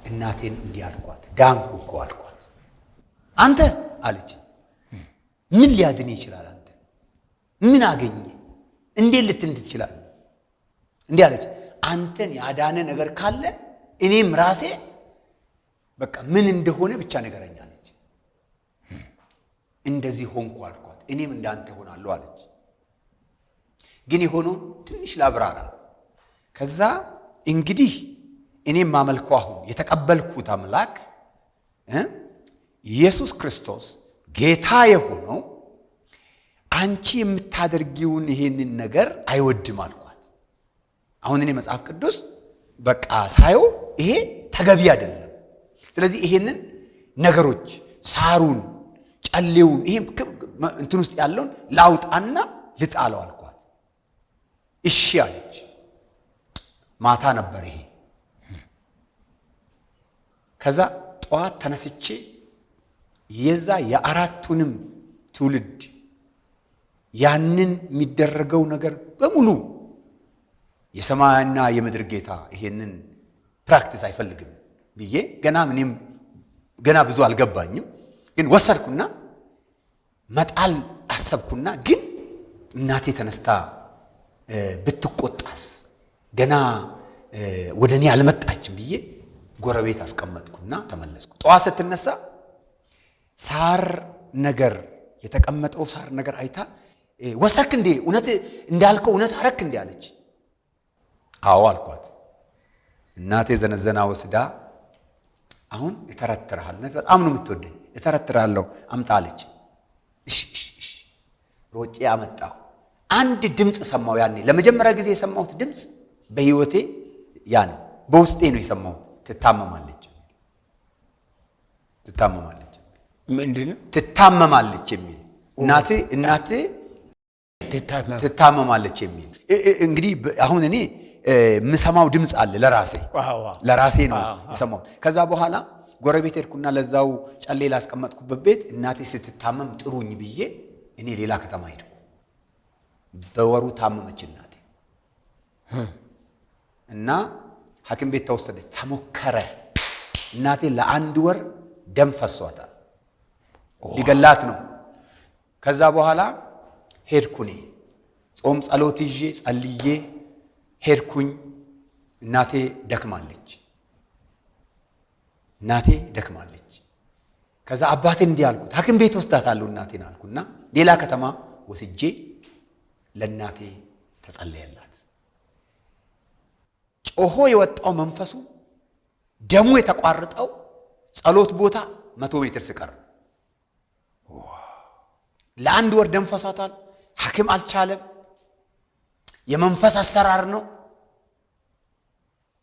እናቴን እንዲህ አልኳት፣ ዳንኩ እኮ አልኳት። አንተ አለች፣ ምን ሊያድን ይችላል? አንተ ምን አገኘ? እንዴት ልትንድ ትችላለህ? እንዲህ አለች፣ አንተን ያዳነ ነገር ካለ እኔም ራሴ በቃ ምን እንደሆነ ብቻ ነገረኝ አለች። እንደዚህ ሆንኩ አልኳት። እኔም እንዳንተ ሆናለሁ አለች። ግን የሆነው ትንሽ ላብራራ። ከዛ እንግዲህ እኔም ማመልከው አሁን የተቀበልኩት አምላክ ኢየሱስ ክርስቶስ ጌታ የሆነው አንቺ የምታደርጊውን ይሄንን ነገር አይወድም አልኳት። አሁን እኔ መጽሐፍ ቅዱስ በቃ ሳየው ይሄ ተገቢ አይደለም። ስለዚህ ይሄንን ነገሮች ሳሩን፣ ጨሌውን፣ ይሄ እንትን ውስጥ ያለውን ላውጣና ልጣለው አልኳት። እሺ አለች። ማታ ነበር ይሄ። ከዛ ጠዋት ተነስቼ የዛ የአራቱንም ትውልድ ያንን የሚደረገው ነገር በሙሉ የሰማይና የምድር ጌታ ይሄንን ፕራክቲስ አይፈልግም ብዬ ገና ብዙ አልገባኝም፣ ግን ወሰድኩና መጣል አሰብኩና ግን እናቴ ተነስታ ብትቆጣስ ገና ወደ እኔ አልመጣችም ብዬ ጎረቤት አስቀመጥኩና ተመለስኩ። ጠዋት ስትነሳ ሳር ነገር የተቀመጠው ሳር ነገር አይታ ወሰርክ እንዴ? እውነት እንዳልከው እውነት አረክ እንዴ አለች። አዎ አልኳት። እናቴ ዘነዘና ወስዳ አሁን እተረትርሃለሁ፣ እውነት በጣም ነው የምትወደኝ፣ እተረትርሃለሁ አምጣ አለች። እሺ ሮጬ አመጣሁ። አንድ ድምፅ ሰማሁ። ያኔ ለመጀመሪያ ጊዜ የሰማሁት ድምፅ በህይወቴ ያ ነው። በውስጤ ነው የሰማሁት። ትታመማለች። ምንድነው ትታመማለች የሚል እናቴ ትታመማለች የሚል እንግዲህ አሁን እኔ የምሰማው ድምፅ አለ ለራሴ ነው የሰማሁት። ከዛ በኋላ ጎረቤት ሄድኩና ለዛው ጨሌ ላስቀመጥኩበት ቤት እናቴ ስትታመም ጥሩኝ ብዬ እኔ ሌላ ከተማ ሄድኩ። በወሩ ታመመች እናቴ እና ሐኪም ቤት ተወሰደች። ተሞከረ። እናቴ ለአንድ ወር ደም ፈሷታል። ሊገላት ነው። ከዛ በኋላ ሄድኩኝ ጾም ጸሎት ይዤ ጸልዬ ሄድኩኝ። እናቴ ደክማለች። ከዛ አባቴ እንዲህ አልኩት፣ ሐኪም ቤት ወስዳታለሁ እናቴን አልኩና ሌላ ከተማ ወስጄ ለእናቴ ተጸለየላት። ጮሆ የወጣው መንፈሱ ደሙ የተቋረጠው ጸሎት ቦታ 100 ሜትር ስቀር ለአንድ ወር ደም ፈሷታል። ሐኪም አልቻለም። የመንፈስ አሰራር ነው።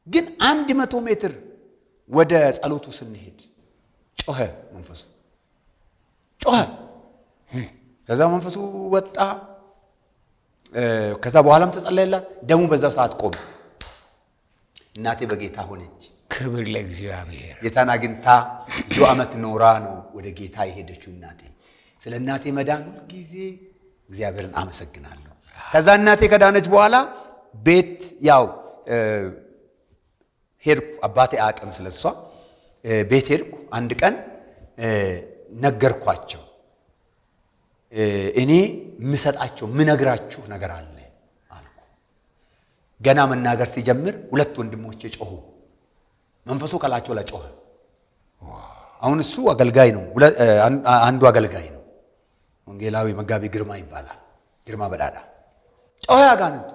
ግን 100 ሜትር ወደ ጸሎቱ ስንሄድ ጮኸ መንፈሱ ጮኸ። ከዛ መንፈሱ ወጣ። ከዛ በኋላም ተጸለየላት። ደሙ በዛው ሰዓት ቆመ። እናቴ በጌታ ሆነች። ክብር ለእግዚአብሔር። ጌታን አግኝታ ብዙ ዓመት ኖራ ነው ወደ ጌታ የሄደችው እናቴ። ስለ እናቴ መዳን ጊዜ እግዚአብሔርን አመሰግናለሁ። ከዛ እናቴ ከዳነች በኋላ ቤት ያው ሄድኩ። አባቴ አቅም ስለሷ ቤት ሄድኩ። አንድ ቀን ነገርኳቸው። እኔ ምሰጣቸው ምነግራችሁ ነገር አለ አልኩ። ገና መናገር ሲጀምር 2 ወንድሞቼ ጮሁ። መንፈሱ ከላቸው ላይ ጮኸ። አሁን እሱ አገልጋይ ነው። አንዱ አገልጋይ ነው። ወንጌላዊ መጋቢ ግርማ ይባላል። ግርማ በዳዳ ጮኸ። አጋንንቱ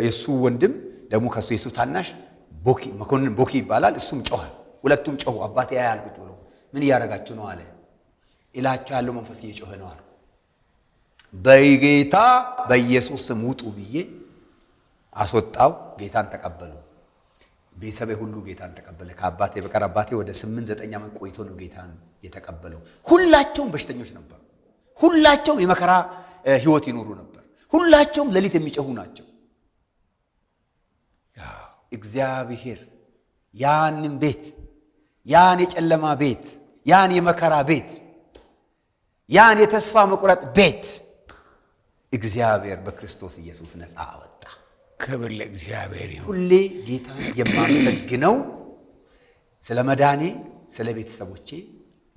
የሱ ወንድም ደግሞ ከሱ የሱ ታናሽ ቦኪ መኮንን ቦኪ ይባላል። እሱም ጮኸ። 2ቱም ጮሁ። አባቴ ያልኩት ብሎ ምን እያደረጋችሁ ነው አለ። ኢላቸው ያለው መንፈስ እየጮኸ ነው አለ። በጌታ በኢየሱስ ስም ውጡ ብዬ አስወጣው። ጌታን ተቀበሉ። ቤተሰቤ ሁሉ ጌታን ተቀበለ ከአባቴ በቀር። አባቴ ወደ 8-9 ዓመት ቆይቶ ነው ጌታን የተቀበለው። ሁላቸውም በሽተኞች ነበሩ። ሁላቸውም የመከራ ህይወት ይኖሩ ነበር። ሁላቸውም ሌሊት የሚጮሁ ናቸው። እግዚአብሔር ያንን ቤት፣ ያን የጨለማ ቤት፣ ያን የመከራ ቤት፣ ያን የተስፋ መቁረጥ ቤት እግዚአብሔር በክርስቶስ ኢየሱስ ነፃ አወጣ። ክብር ለእግዚአብሔር ይሁን። ሁሌ ጌታን የማመሰግነው ስለ መዳኔ፣ ስለ ቤተሰቦቼ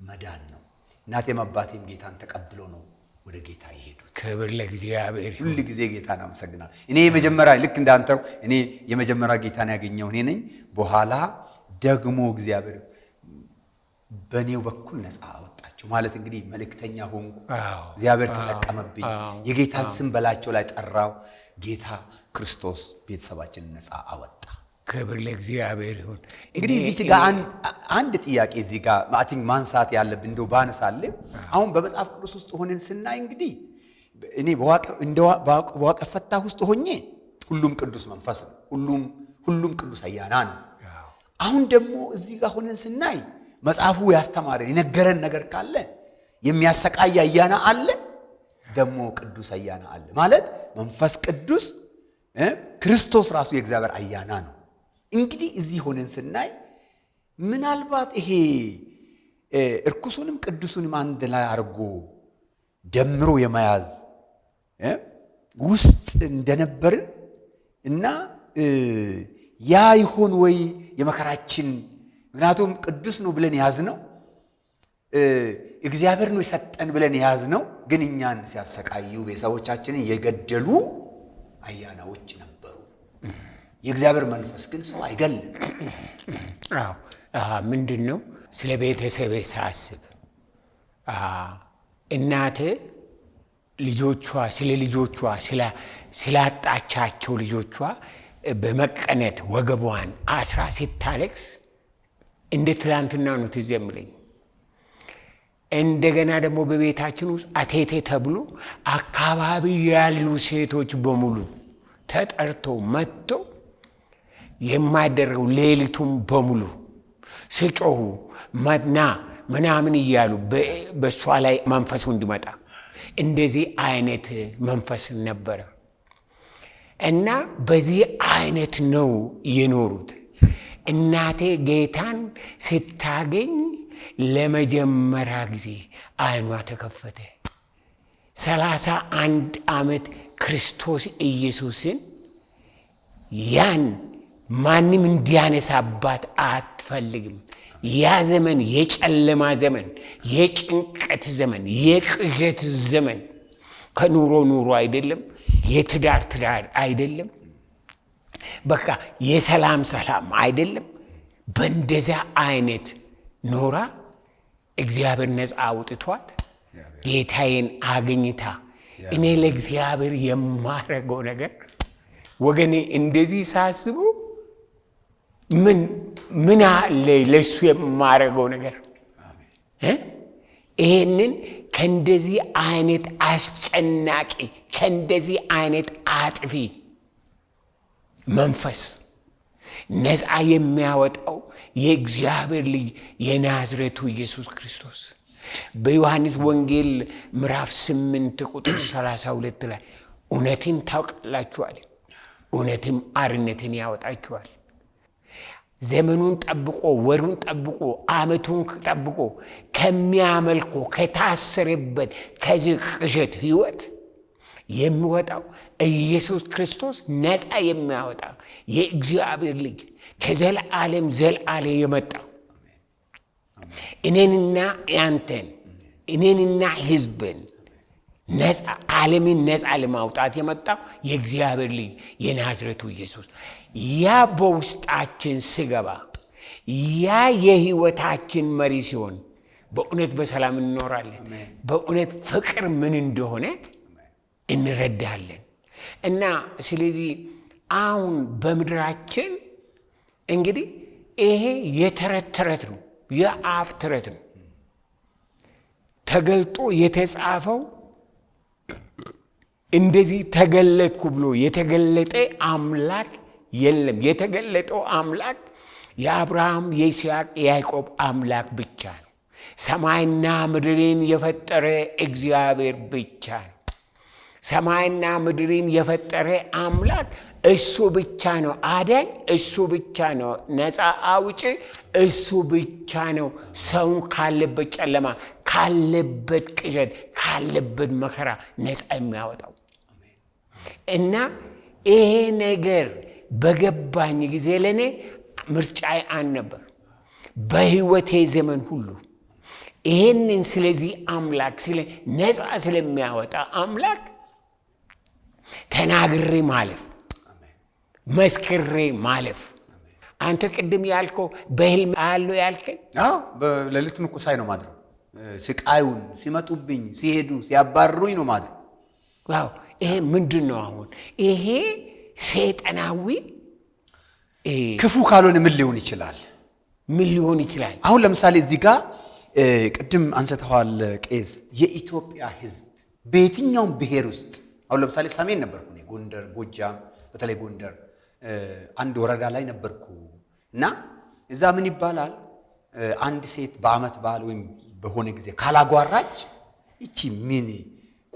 መዳን ነው። እናቴም አባቴም ጌታን ተቀብሎ ነው ወደ ጌታ ይሄዱት። ክብር ለእግዚአብሔር ይሁን። ሁሉ ጊዜ ጌታን አመሰግናለሁ። እኔ የመጀመሪያ ልክ እንዳንተው እኔ የመጀመሪያ ጌታን ያገኘው እኔ ነኝ። በኋላ ደግሞ እግዚአብሔር በኔው በኩል ነፃ አወጣቸው። ማለት እንግዲህ መልእክተኛ ሆንኩ። እግዚአብሔር ተጠቀመብኝ። የጌታን ስም በላቸው ላይ ጠራው። ጌታ ክርስቶስ ቤተሰባችንን ነፃ አወጣ። ክብር ለእግዚአብሔር ይሁን። እንግዲህ እዚህ ጋር አንድ ጥያቄ እዚህ ጋር ማንሳት ያለብን እንደው ባነሳለ አሁን በመጽሐፍ ቅዱስ ውስጥ ሆነን ስናይ እንግዲህ እኔ በዋቀ ፈታ ውስጥ ሆኜ ሁሉም ቅዱስ መንፈስ ነው። ሁሉም ቅዱስ አያና ነው። አሁን ደግሞ እዚህ ጋር ሆነን ስናይ መጽሐፉ ያስተማረን የነገረን ነገር ካለ የሚያሰቃይ አያና አለ፣ ደግሞ ቅዱስ አያና አለ። ማለት መንፈስ ቅዱስ ክርስቶስ ራሱ የእግዚአብሔር አያና ነው። እንግዲህ እዚህ ሆነን ስናይ ምናልባት ይሄ እርኩሱንም ቅዱሱንም አንድ ላይ አድርጎ ደምሮ የመያዝ ውስጥ እንደነበርን እና ያ ይሆን ወይ የመከራችን? ምክንያቱም ቅዱስ ነው ብለን ያዝነው፣ እግዚአብሔር ነው የሰጠን ብለን ያዝነው፣ ግን እኛን ሲያሰቃዩ ቤተሰቦቻችንን የገደሉ አያናዎች ነበሩ። የእግዚአብሔር መንፈስ ግን ሰው አይገልም። ምንድን ነው ስለ ቤተሰቤ ሳስብ እናቴ ስለ ልጆቿ ስላጣቻቸው ልጆቿ በመቀነት ወገቧን አስራ ስታለቅስ እንደ ትላንትና ነው ትዝ የሚለኝ። እንደገና ደግሞ በቤታችን ውስጥ አቴቴ ተብሎ አካባቢ ያሉ ሴቶች በሙሉ ተጠርተው መጥተው የማይደረው ሌሊቱም በሙሉ ስጮሁ መና ምናምን እያሉ በእሷ ላይ መንፈሱ እንዲመጣ እንደዚህ አይነት መንፈስ ነበረ እና በዚህ አይነት ነው የኖሩት። እናቴ ጌታን ስታገኝ ለመጀመሪያ ጊዜ አይኗ ተከፈተ። 31 ዓመት ክርስቶስ ኢየሱስን ያን ማንም እንዲያነሳባት አትፈልግም። ያ ዘመን የጨለማ ዘመን፣ የጭንቀት ዘመን፣ የቅዠት ዘመን፣ ከኑሮ አይደለም፣ የትዳር አይደለም፣ በቃ የሰላም አይደለም። በእንደዛ አይነት ኖራ እግዚአብሔር ነፃ አውጥቷት ጌታዬን አግኝታ እኔ ለእግዚአብሔር የማረገው ነገር ወገኔ እንደዚህ ሳስቡ ምን አለ ለሱ የማረገው ነገር ይሄንን ከእንደዚህ አይነት አስጨናቂ ከእንደዚህ አይነት አጥፊ መንፈስ ነፃ የሚያወጣው የእግዚአብሔር ልጅ የናዝሬቱ ኢየሱስ ክርስቶስ በዮሐንስ ወንጌል ምዕራፍ 8 ቁጥር 32 ላይ እውነትን ታውቃላችኋል፣ እውነትም አርነትን ያወጣችኋል። ዘመኑን ጠብቆ ወሩን ጠብቆ ዓመቱን ጠብቆ ከሚያመልኮ ከታሰረበት ከዚህ ቅዠት ሕይወት የሚወጣው ኢየሱስ ክርስቶስ ነፃ የሚያወጣ የእግዚአብሔር ልጅ ከዘላለም የመጣ እኔንና ያንተን እኔንና ሕዝብን ነፃ ዓለምን ነፃ ለማውጣት የመጣው የእግዚአብሔር ልጅ የናዝሬቱ ኢየሱስ ያ በውስጣችን ሲገባ ያ የሕይወታችን መሪ ሲሆን በእውነት በሰላም እንኖራለን። በእውነት ፍቅር ምን እንደሆነ እንረዳለን። እና ስለዚህ አሁን በምድራችን እንግዲህ ይሄ የተረት ነው፣ የአፍ ተረት ነው። ተገልጦ የተጻፈው እንደዚህ ተገለጥኩ ብሎ የተገለጠ አምላክ የለም። የተገለጠው አምላክ የአብርሃም የይስሐቅ የያዕቆብ አምላክ ብቻ ነው። ሰማይና ምድርን የፈጠረ እግዚአብሔር ብቻ ነው። ሰማይና ምድርን የፈጠረ አምላክ እሱ ብቻ ነው አዳኝ፣ እሱ ብቻ ነው ነፃ አውጪ፣ እሱ ብቻ ነው ሰውን ካለበት ጨለማ፣ ካለበት ቅዠት፣ ካለበት መከራ ነፃ የሚያወጣው። እና ይሄ ነገር በገባኝ ጊዜ ለኔ ምርጫዬ አንድ ነበር በህይወቴ ዘመን ሁሉ ይሄንን ስለዚህ አምላክ ስለ ነፃ ስለሚያወጣ አምላክ ተናግሬ ማለፍ፣ መስክሬ ማለፍ። አንተ ቅድም ያልከው በህልም አለው ያልከኝ? አዎ፣ በሌሊቱን እኮ ሳይ ነው ማድረው። ስቃዩን ሲመጡብኝ ሲሄዱ ሲያባርሩኝ ነው ማድረው። ዋው! ይሄ ምንድነው? አሁን ይሄ ሰይጣናዊ ክፉ ካልሆነ ምን ሊሆን ይችላል? ምን ሊሆን ይችላል? አሁን ለምሳሌ እዚህ ጋር ቅድም አንስተዋል ቄስ፣ የኢትዮጵያ ህዝብ በየትኛውም ብሔር ውስጥ አሁን ለምሳሌ ሰሜን ነበርኩ እኔ፣ ጎንደር፣ ጎጃም፣ በተለይ ጎንደር አንድ ወረዳ ላይ ነበርኩ እና እዛ ምን ይባላል፣ አንድ ሴት በአመት በዓል ወይም በሆነ ጊዜ ካላጓራች እቺ ምን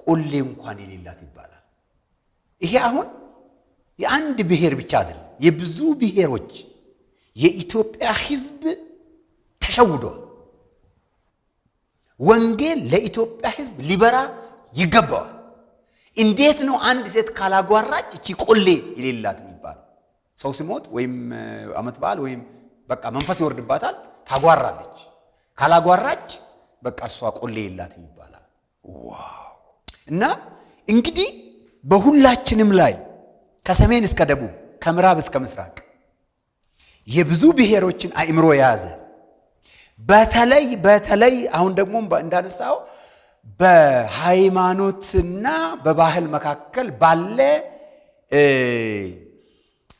ቆሌ እንኳን የሌላት ይባላል። ይሄ አሁን የአንድ ብሔር ብቻ አይደለም፣ የብዙ ብሔሮች የኢትዮጵያ ህዝብ ተሸውዷል። ወንጌል ለኢትዮጵያ ህዝብ ሊበራ ይገባዋል። እንዴት ነው አንድ ሴት ካላጓራች እቺ ቆሌ የሌላት የሚባል? ሰው ሲሞት ወይም አመት በዓል ወይም በቃ መንፈስ ይወርድባታል፣ ታጓራለች። ካላጓራች በቃ እሷ ቆሌ የላት ይባላል። ዋው! እና እንግዲህ በሁላችንም ላይ ከሰሜን እስከ ደቡብ ከምዕራብ እስከ ምስራቅ የብዙ ብሔሮችን አእምሮ የያዘ በተለይ አሁን ደግሞ እንዳነሳው በሃይማኖትና በባህል መካከል ባለ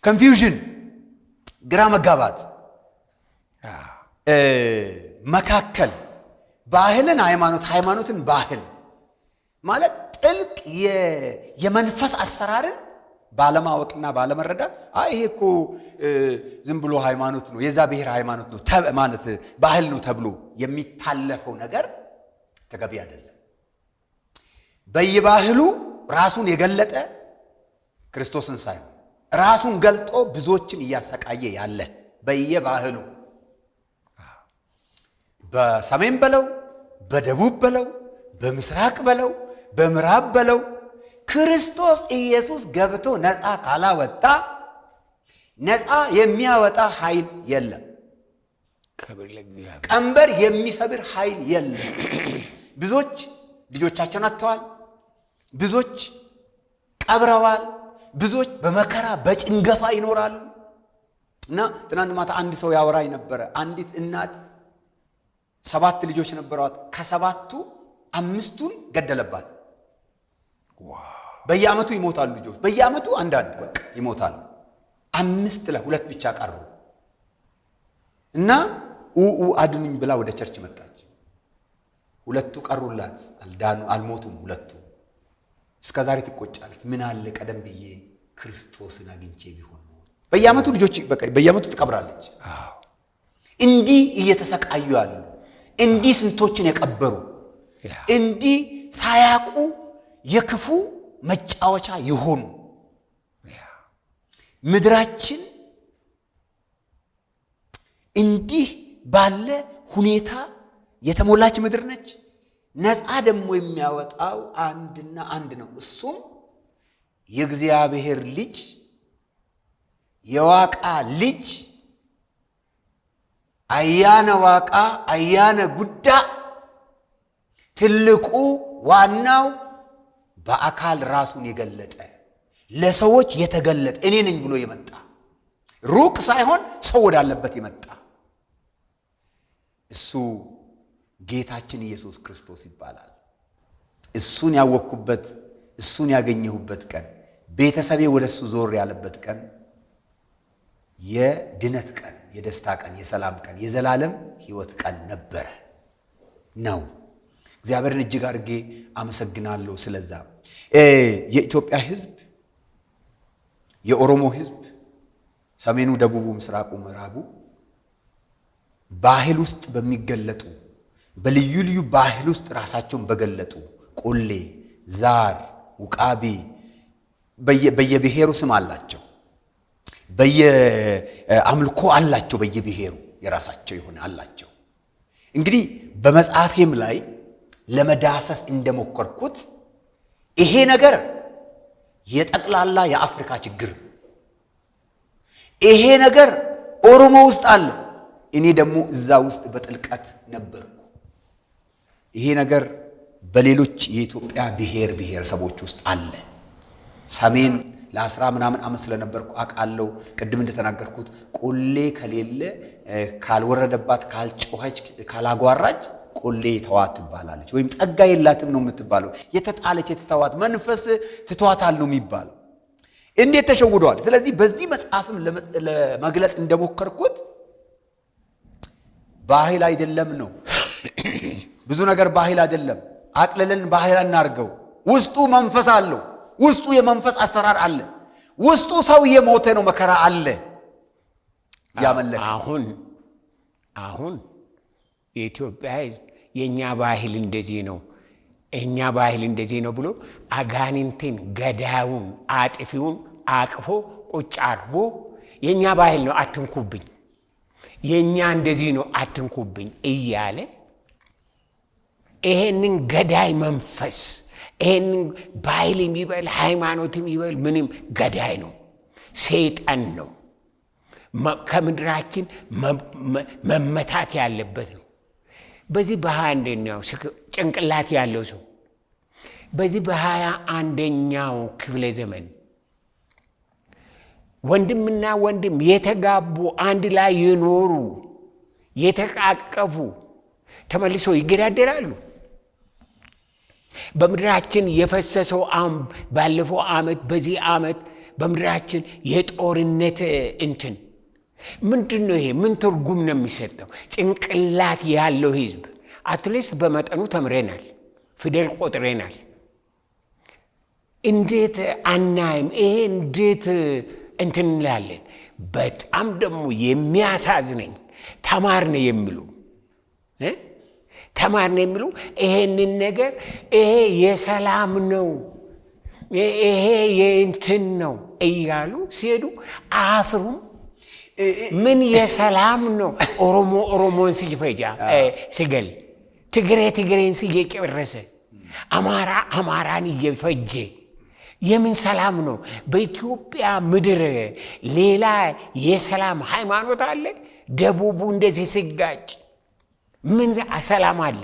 ኮንፊውዥን፣ ግራ መጋባት መካከል ባህልን ሃይማኖት፣ ሃይማኖትን ባህል ማለት ጥልቅ የመንፈስ አሰራርን ባለማወቅና ባለመረዳት ይሄ እኮ ዝም ብሎ ሃይማኖት ነው፣ የዛ ብሔር ሃይማኖት ነው ማለት ባህል ነው ተብሎ የሚታለፈው ነገር ተገቢ አይደለም። በየባህሉ ራሱን የገለጠ ክርስቶስን ሳይሆን ራሱን ገልጦ ብዙዎችን እያሰቃየ ያለ በየባህሉ በሰሜን በለው በደቡብ በለው በምስራቅ በለው በምዕራብ በለው ክርስቶስ ኢየሱስ ገብቶ ነፃ ካላወጣ ነፃ የሚያወጣ ኃይል የለም። ቀንበር የሚሰብር ኃይል የለም። ብዙዎች ልጆቻቸውን አጥተዋል። ብዙዎች ቀብረዋል። ብዙዎች በመከራ በጭንገፋ ይኖራሉ። እና ትናንት ማታ አንድ ሰው ያወራኝ ነበረ። አንዲት እናት 7 ልጆች ነበሯት። ከ7ቱ 5ቱን ገደለባት። በየዓመቱ ይሞታሉ ልጆች። በየዓመቱ አንዳንድ በቃ ይሞታሉ። 5 ለ2 ብቻ ቀሩ። እና አድኑኝ ብላ ወደ ቸርች መጣች። 2ቱ ቀሩላት፣ አልሞቱም 2ቱ። እስከዛሬ ትቆጫለች። ምን አለ ቀደም ብዬ ክርስቶስን አግኝቼ ቢሆን ነው። በየዓመቱ ልጆች በቃ በየዓመቱ ትቀብራለች። እንዲህ እየተሰቃዩ ያሉ፣ እንዲህ ስንቶችን የቀበሩ፣ እንዲህ ሳያቁ የክፉ መጫወቻ የሆኑ ምድራችን እንዲህ ባለ ሁኔታ የተሞላች ምድር ነች። ነፃ ደግሞ የሚያወጣው አንድና አንድ ነው። እሱም የእግዚአብሔር ልጅ የዋቃ ልጅ አያነ ዋቃ አያነ ጉዳ ትልቁ ዋናው በአካል ራሱን የገለጠ ለሰዎች የተገለጠ እኔ ነኝ ብሎ የመጣ ሩቅ ሳይሆን ሰው ወዳለበት የመጣ እሱ ጌታችን ኢየሱስ ክርስቶስ ይባላል። እሱን ያወቅኩበት እሱን ያገኘሁበት ቀን ቤተሰቤ ወደሱ ዞር ያለበት ቀን የድነት ቀን፣ የደስታ ቀን፣ የሰላም ቀን፣ የዘላለም ሕይወት ቀን ነበረ ነው። እግዚአብሔርን እጅግ አድርጌ አመሰግናለሁ። ስለዛ የኢትዮጵያ ሕዝብ፣ የኦሮሞ ሕዝብ፣ ሰሜኑ፣ ደቡቡ፣ ምስራቁ፣ ምዕራቡ ባህል ውስጥ በሚገለጡ በልዩ ልዩ ባህል ውስጥ ራሳቸውን በገለጡ ቆሌ፣ ዛር፣ ውቃቢ በየብሔሩ ስም አላቸው። በየአምልኮ አላቸው። በየብሔሩ የራሳቸው ይሆነ አላቸው። እንግዲህ በመጽሐፌም ላይ ለመዳሰስ እንደሞከርኩት ይሄ ነገር የጠቅላላ የአፍሪካ ችግር፣ ይሄ ነገር ኦሮሞ ውስጥ አለ። እኔ ደግሞ እዛ ውስጥ በጥልቀት ነበርኩ። ይሄ ነገር በሌሎች የኢትዮጵያ ብሔረሰቦች ውስጥ አለ። ሰሜን ለ10 ምናምን ዓመት ስለነበርኩ አውቃለሁ። ቅድም እንደተናገርኩት ቆሌ ከሌለ ካልወረደባት፣ ካልጮኸች፣ ካላጓራች ቆሌ ተዋት ትባላለች። ወይም ጸጋ የላትም ነው የምትባለው። የተጣለች የተተዋት መንፈስ ትተዋታል ነው የሚባለው። እንዴት ተሸውደዋል። ስለዚህ በዚህ መጽሐፍም ለመግለጥ እንደሞከርኩት ባህል አይደለም ነው። ብዙ ነገር ባህል አይደለም። አቅልለን ባህል እናርገው። ውስጡ መንፈስ አለው። ውስጡ የመንፈስ አሰራር አለ። ውስጡ ሰው የሞተ ነው፣ መከራ አለ። ያመለከ አሁን የኢትዮጵያ ሕዝብ የኛ ባህል እንደዚህ ነው፣ እኛ ባህል እንደዚህ ነው ብሎ አጋንንትን፣ ገዳዩን፣ አጥፊውን አቅፎ ቁጭ አርጎ የኛ ባህል ነው አትንኩብኝ፣ የኛ እንደዚህ ነው አትንኩብኝ እያለ ይሄንን ገዳይ መንፈስ፣ ይሄንን ባህል የሚበል ሃይማኖት የሚበል ምንም ገዳይ ነው፣ ሰይጣን ነው። ከምድራችን መመታት ያለበት ነው። በዚህ በ21ኛው ጭንቅላት ያለው ሰው በዚህ በ21ኛው ክፍለ ዘመን ወንድምና ወንድም የተጋቡ አንድ ላይ የኖሩ የተቃቀፉ ተመልሰው ይገዳደላሉ። በምድራችን የፈሰሰው ባለፈው ዓመት በዚህ ዓመት በምድራችን የጦርነት እንትን ምንድነው? ይሄ ምን ትርጉም ነው የሚሰጠው? ጭንቅላት ያለው ህዝብ አትሊስት በመጠኑ ተምረናል፣ ፊደል ቆጥረናል። እንዴት አናይም? ይሄ እንዴት እንትን እንላለን? በጣም ደግሞ የሚያሳዝነኝ ተማርነ የሚሉ ይሄንን ነገር ይሄ የሰላም ነው ይሄ የእንትን ነው እያሉ ሲሄዱ አፍሩም። ምን የሰላም ነው? ኦሮሞን ሲፈጃ ሲገል፣ ትግሬን ሲጨረሰ፣ አማራን እየፈጀ የምን ሰላም ነው? በኢትዮጵያ ምድር ሌላ የሰላም ሃይማኖት አለ? ደቡቡ እንደዚህ ሲጋጭ ምን ሰላም አለ?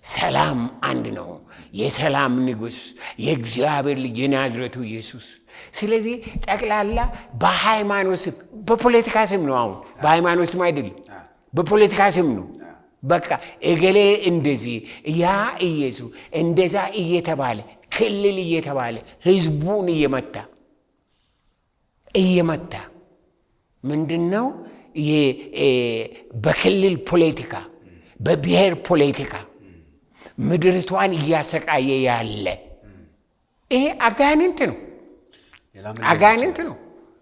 ሰላም አንድ ነው። የሰላም ንጉሥ የእግዚአብሔር ልጅ የናዝሬቱ ኢየሱስ። ስለዚህ ጠቅላላ በሃይማኖት ስም በፖለቲካ ስም ነው። አሁን በሃይማኖት ስም አይደለም፣ በፖለቲካ ስም ነው። በቃ እገሌ እንደዚህ ያ ኢየሱስ እንደዛ እየተባለ ክልል እየተባለ ህዝቡን እየመታ ምንድነው በክልል ፖለቲካ በብሔር ፖለቲካ ምድርቷን እያሰቃየ ያለ ይሄ አጋንንት ነው። አጋንንት ነው።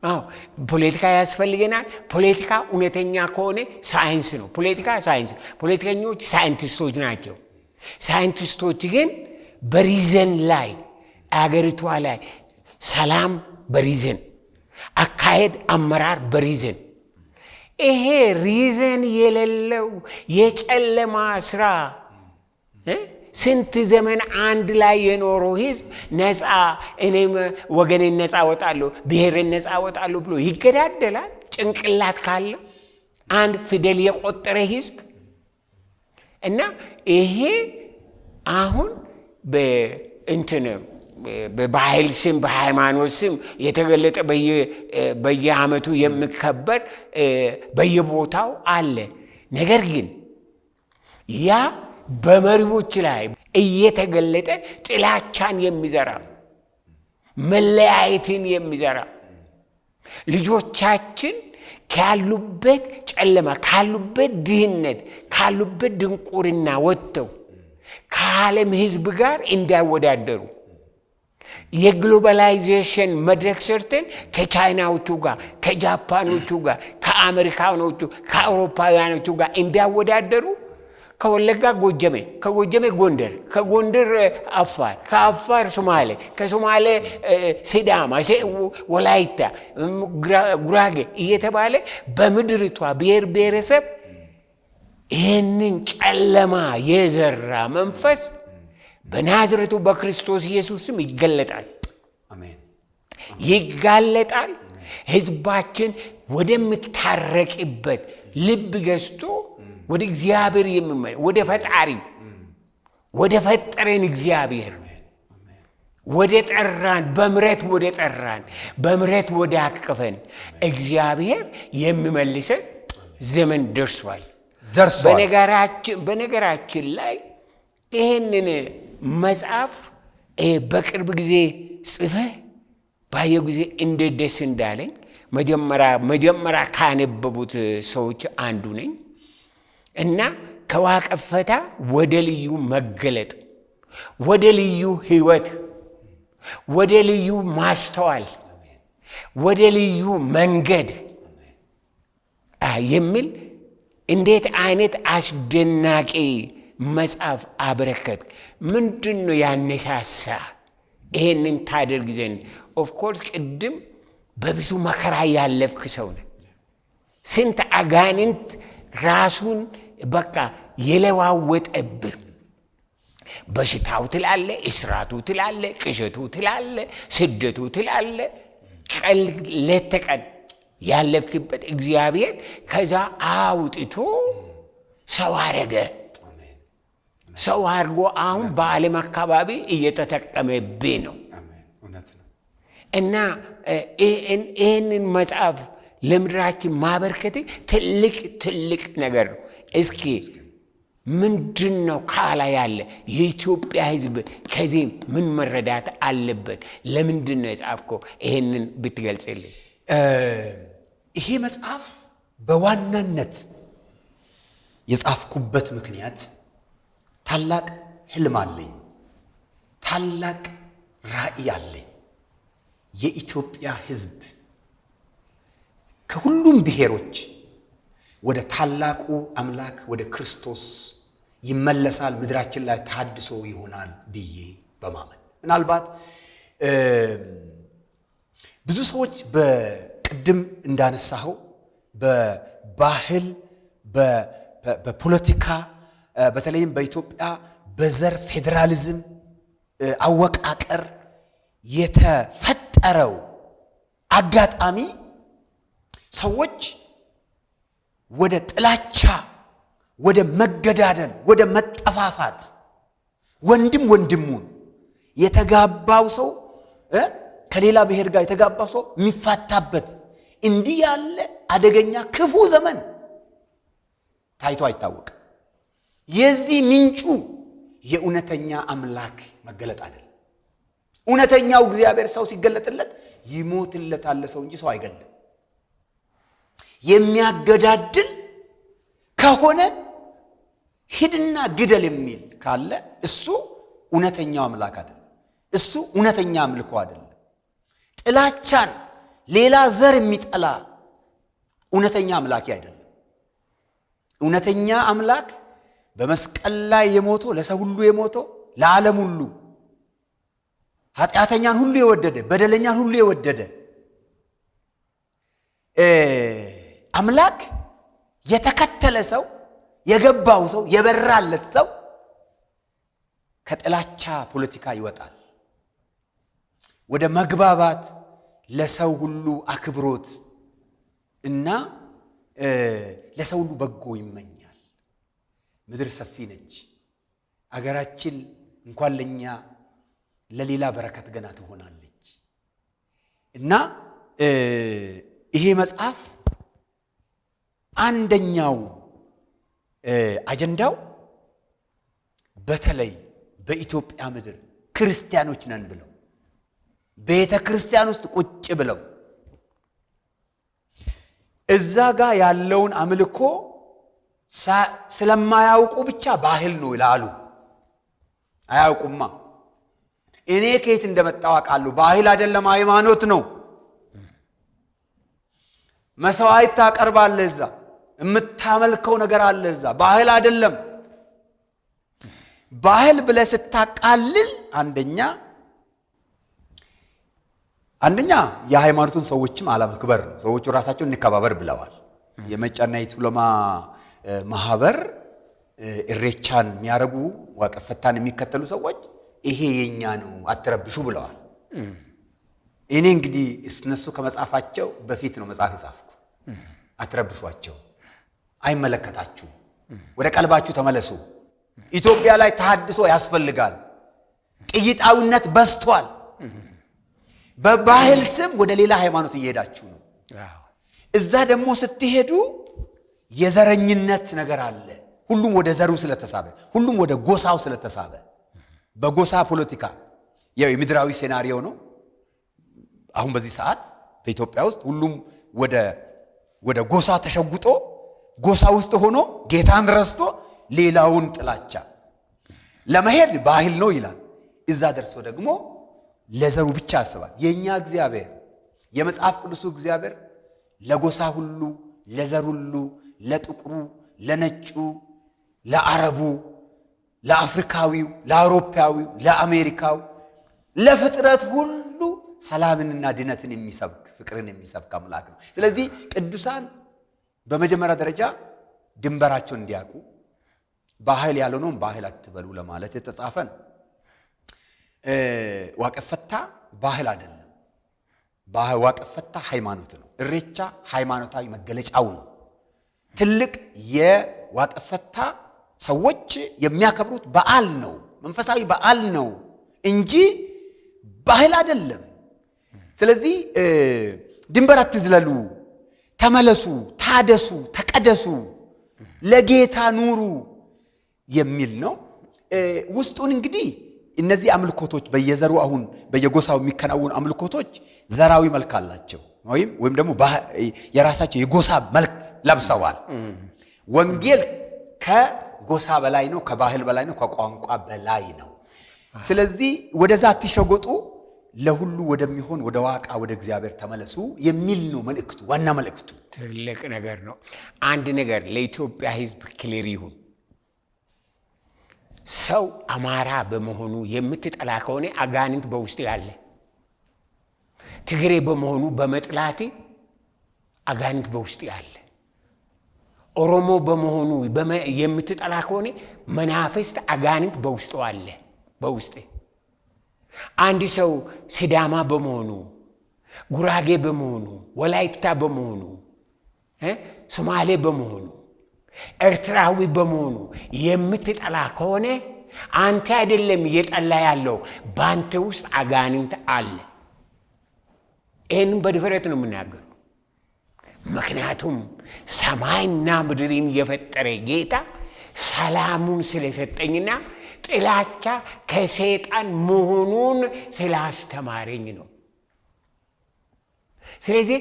አዎ ፖለቲካ ያስፈልገናል። ፖለቲካ እውነተኛ ከሆነ ሳይንስ ነው። ፖለቲካ ሳይንስ፣ ፖለቲከኞች ሳይንቲስቶች ናቸው። ሳይንቲስቶች ግን በሪዘን ላይ አገሪቷ ላይ ሰላም በሪዘን አካሄድ አመራር በሪዘን ይሄ ሪዘን የሌለው የጨለማ ስራ ስንት ዘመን አንድ ላይ የኖረው ህዝብ ነፃ እኔም ወገኔን ነፃ ወጣለሁ ብሔርን ነፃ ወጣለሁ ብሎ ይገዳደላል። ጭንቅላት ካለው አንድ ፊደል የቆጠረ ህዝብ እና ይሄ አሁን በባህል ስም በሃይማኖት ስም የተገለጠ በየዓመቱ የሚከበር በየቦታው አለ። ነገር ግን ያ በመሪዎች ላይ እየተገለጠ ጥላቻን የሚዘራ መለያየትን የሚዘራ ልጆቻችን ካሉበት ጨለማ ካሉበት ድህነት ካሉበት ድንቁርና ወጥተው ከዓለም ህዝብ ጋር እንዳይወዳደሩ የግሎባላይዜሽን መድረክ ሰርተን ከቻይናዎቹ ጋር ከጃፓኖቹ ጋር ከአሜሪካኖቹ ከአውሮፓውያኖቹ ጋር እንዳይወዳደሩ ከወለጋ ጎጀሜ ከጎጀሜ ጎንደር ከጎንደር አፋር ከአፋር ሶማሌ ከሶማሌ ሲዳማ ወላይታ ጉራጌ እየተባለ በምድርቷ ብሔር ብሔረሰብ ይህንን ጨለማ የዘራ መንፈስ በናዝሬቱ በክርስቶስ ኢየሱስ ስም ይገለጣል። አሜን። ይጋለጣል። ህዝባችን ወደምታረቅበት ልብ ገዝቶ ወደ እግዚአብሔር የሚመለስ ወደ ፈጣሪ ወደ ፈጠረን እግዚአብሔር ወደ ጠራን በምሕረት ወደ አቀፈን እግዚአብሔር የሚመልሰን ዘመን ደርሷል። በነገራችን ላይ ይህንን መጽሐፍ በቅርብ ጊዜ ጽፈህ ባየው ጊዜ እንዴት ደስ እንዳለኝ መጀመሪያ ካነበቡት ሰዎች አንዱ ነኝ እና ከዋቀፈታ ወደ ልዩ መገለጥ ወደ ልዩ ህይወት ወደ ልዩ ማስተዋል ወደ ልዩ መንገድ የሚል እንዴት አይነት አስደናቂ መጽሐፍ አበረከት። ምንድነው ያነሳሳ ይሄንን ታደርግ ዘንድ? ኦፍ ኮርስ ቅድም በብዙ መከራ ያለፍክ ሰው ነህ። ስንት አጋንንት ራሱን በቃ የለዋወጠብህ በሽታው ትላለ፣ እስራቱ ትላለ፣ ቅሸቱ ትላለ፣ ስደቱ ትላለ፣ ሌት ተቀን ያለፍክበት እግዚአብሔር ከዛ አውጥቶ ሰው አረገ። ሰው አድርጎ አሁን በዓለም አካባቢ እየተጠቀመብህ ነው እና ይህንን መጽሐፍ ለምድራችን ማበርከት ትልቅ ነገር ነው። እስኪ ምንድን ነው ካላ ያለ የኢትዮጵያ ህዝብ ከዚህ ምን መረዳት አለበት? ለምንድን ነው የጻፍከው? ይህንን ብትገልጽልኝ። ይሄ መጽሐፍ በዋናነት የጻፍኩበት ምክንያት ታላቅ ህልም አለኝ፣ ታላቅ ራእይ አለኝ። የኢትዮጵያ ህዝብ ከሁሉም ብሔሮች ወደ ታላቁ አምላክ ወደ ክርስቶስ ይመለሳል፣ ምድራችን ላይ ታድሶ ይሆናል ብዬ በማመን ምናልባት ብዙ ሰዎች በቅድም እንዳነሳኸው በባህል በፖለቲካ በተለይም በኢትዮጵያ በዘር ፌዴራሊዝም አወቃቀር የተፈጠረው አጋጣሚ ሰዎች ወደ ጥላቻ፣ ወደ መገዳደል፣ ወደ መጠፋፋት ወንድም ወንድሙን የተጋባው ሰው ከሌላ ብሔር ጋር የተጋባው ሰው የሚፋታበት እንዲህ ያለ አደገኛ ክፉ ዘመን ታይቶ አይታወቅም። የዚህ ምንጩ የእውነተኛ አምላክ መገለጥ አይደለም። እውነተኛው እግዚአብሔር ሰው ሲገለጥለት ይሞትለታል ሰው እንጂ ሰው አይገለም። የሚያገዳድል ከሆነ ሂድና ግደል የሚል ካለ እሱ እውነተኛው አምላክ አይደለም። እሱ እውነተኛ አምልኮ አይደለም። ጥላቻን፣ ሌላ ዘር የሚጠላ እውነተኛ አምላክ አይደለም። እውነተኛ አምላክ በመስቀል ላይ የሞተው ለሰው ሁሉ የሞተው ለዓለም ሁሉ ኃጢአተኛን ሁሉ የወደደ በደለኛን ሁሉ የወደደ አምላክ የተከተለ ሰው የገባው ሰው የበራለት ሰው ከጥላቻ ፖለቲካ ይወጣል። ወደ መግባባት፣ ለሰው ሁሉ አክብሮት እና ለሰው ሁሉ በጎ ይመኛል። ምድር ሰፊ ነች። አገራችን እንኳን ለኛ ለሌላ በረከት ገና ትሆናለች እና ይሄ መጽሐፍ አንደኛው አጀንዳው በተለይ በኢትዮጵያ ምድር ክርስቲያኖች ነን ብለው ቤተ ክርስቲያን ውስጥ ቁጭ ብለው እዛ ጋር ያለውን አምልኮ ስለማያውቁ ብቻ ባህል ነው ይላሉ። አያውቁማ። እኔ ከየት እንደመጣው አውቃለሁ። ባህል አይደለም፣ ሃይማኖት ነው። መስዋዕት ታቀርባለህ፣ እዛ የምታመልከው ነገር አለ። እዛ ባህል አይደለም። ባህል ብለህ ስታቃልል አንደኛ የሃይማኖቱን ሰዎችም አለመክበር ነው። ሰዎቹ ራሳቸው እንከባበር ብለዋል። የመጫና የቱለማ ማህበር ኢሬቻን የሚያረጉ ዋቀፈታን የሚከተሉ ሰዎች ይሄ የኛ ነው አትረብሹ ብለዋል። እኔ እንግዲህ እነሱ ከመጻፋቸው በፊት ነው መጽሐፍ የጻፍኩ። አትረብሿቸው፣ አይመለከታችሁ፣ ወደ ቀልባችሁ ተመለሱ። ኢትዮጵያ ላይ ተሐድሶ ያስፈልጋል። ቅይጣውነት በዝቷል። በባህል ስም ወደ ሌላ ሃይማኖት እየሄዳችሁ ነው። እዛ ደግሞ ስትሄዱ የዘረኝነት ነገር አለ። ሁሉም ወደ ዘሩ ስለተሳበ፣ ሁሉም ወደ ጎሳው ስለተሳበ በጎሳ ፖለቲካ የምድራዊ ሴናሪዮ ነው። አሁን በዚህ ሰዓት በኢትዮጵያ ውስጥ ሁሉም ወደ ጎሳ ተሸጉጦ ጎሳ ውስጥ ሆኖ ጌታን ረስቶ ሌላውን ጥላቻ ለመሄድ ባህል ነው ይላል። እዛ ደርሶ ደግሞ ለዘሩ ብቻ ያስባል። የኛ እግዚአብሔር የመጽሐፍ ቅዱሱ እግዚአብሔር ለጎሳ ሁሉ፣ ለዘር ሁሉ፣ ለጥቁሩ፣ ለነጩ፣ ለአረቡ፣ ለአፍሪካዊው፣ ለአውሮፓዊው፣ ለአሜሪካው፣ ለፍጥረት ሁሉ ሰላምንና ድነትን የሚሰብክ ፍቅርን የሚሰብክ አምላክ ነው። ስለዚህ ቅዱሳን በመጀመሪያ ደረጃ ድንበራቸውን እንዲያውቁ ባህል ያልሆነውን ባህል አትበሉ ለማለት የተጻፈ ነው። ዋቀፈታ ባህል አይደለም። ዋቀፈታ ሃይማኖት ነው። ኢሬቻ ሃይማኖታዊ መገለጫው ነው። ትልቅ የዋቀፈታ ሰዎች የሚያከብሩት በዓል ነው፣ መንፈሳዊ በዓል ነው እንጂ ባህል አይደለም። ስለዚህ ድንበር አትዝለሉ፣ ተመለሱ፣ ታደሱ፣ ተቀደሱ፣ ለጌታ ኑሩ የሚል ነው። ውስጡን እንግዲህ እነዚህ አምልኮቶች በየዘሩ አሁን በየጎሳው የሚከናወኑ አምልኮቶች ዘራዊ መልክ አላቸው፣ ወይም ደግሞ የራሳቸው የጎሳ መልክ ለብሰዋል። ወንጌል ከጎሳ በላይ ነው፣ ከባህል በላይ ነው፣ ከቋንቋ በላይ ነው። ስለዚህ ወደዛ አትሸጎጡ፣ ለሁሉ ወደሚሆን ወደ ዋቃ ወደ እግዚአብሔር ተመለሱ የሚል ነው መልእክቱ። ዋና መልእክቱ ትልቅ ነገር ነው። አንድ ነገር ለኢትዮጵያ ሕዝብ ክሊር ይሁን። ሰው አማራ በመሆኑ የምትጠላ ከሆነ አጋንንት በውስጥ ያለ፣ ትግሬ በመሆኑ በመጥላት አጋንንት በውስጥ ያለ፣ ኦሮሞ በመሆኑ የምትጠላ ከሆነ መናፍስት አጋንንት በውስጡ አለ። በውስጥ አንድ ሰው ሲዳማ በመሆኑ ጉራጌ በመሆኑ ወላይታ በመሆኑ ሶማሌ በመሆኑ ኤርትራዊ በመሆኑ የምትጠላ ከሆነ አንተ አይደለም እየጠላ ያለው ባንተ ውስጥ አጋንንት አለ። ይህንን በድፍረት ነው የምናገረው። ምክንያቱም ሰማይና ምድርን የፈጠረ ጌታ ሰላሙን ስለሰጠኝና ጥላቻ ከሰይጣን መሆኑን ስላስተማረኝ ነው። ስለዚህ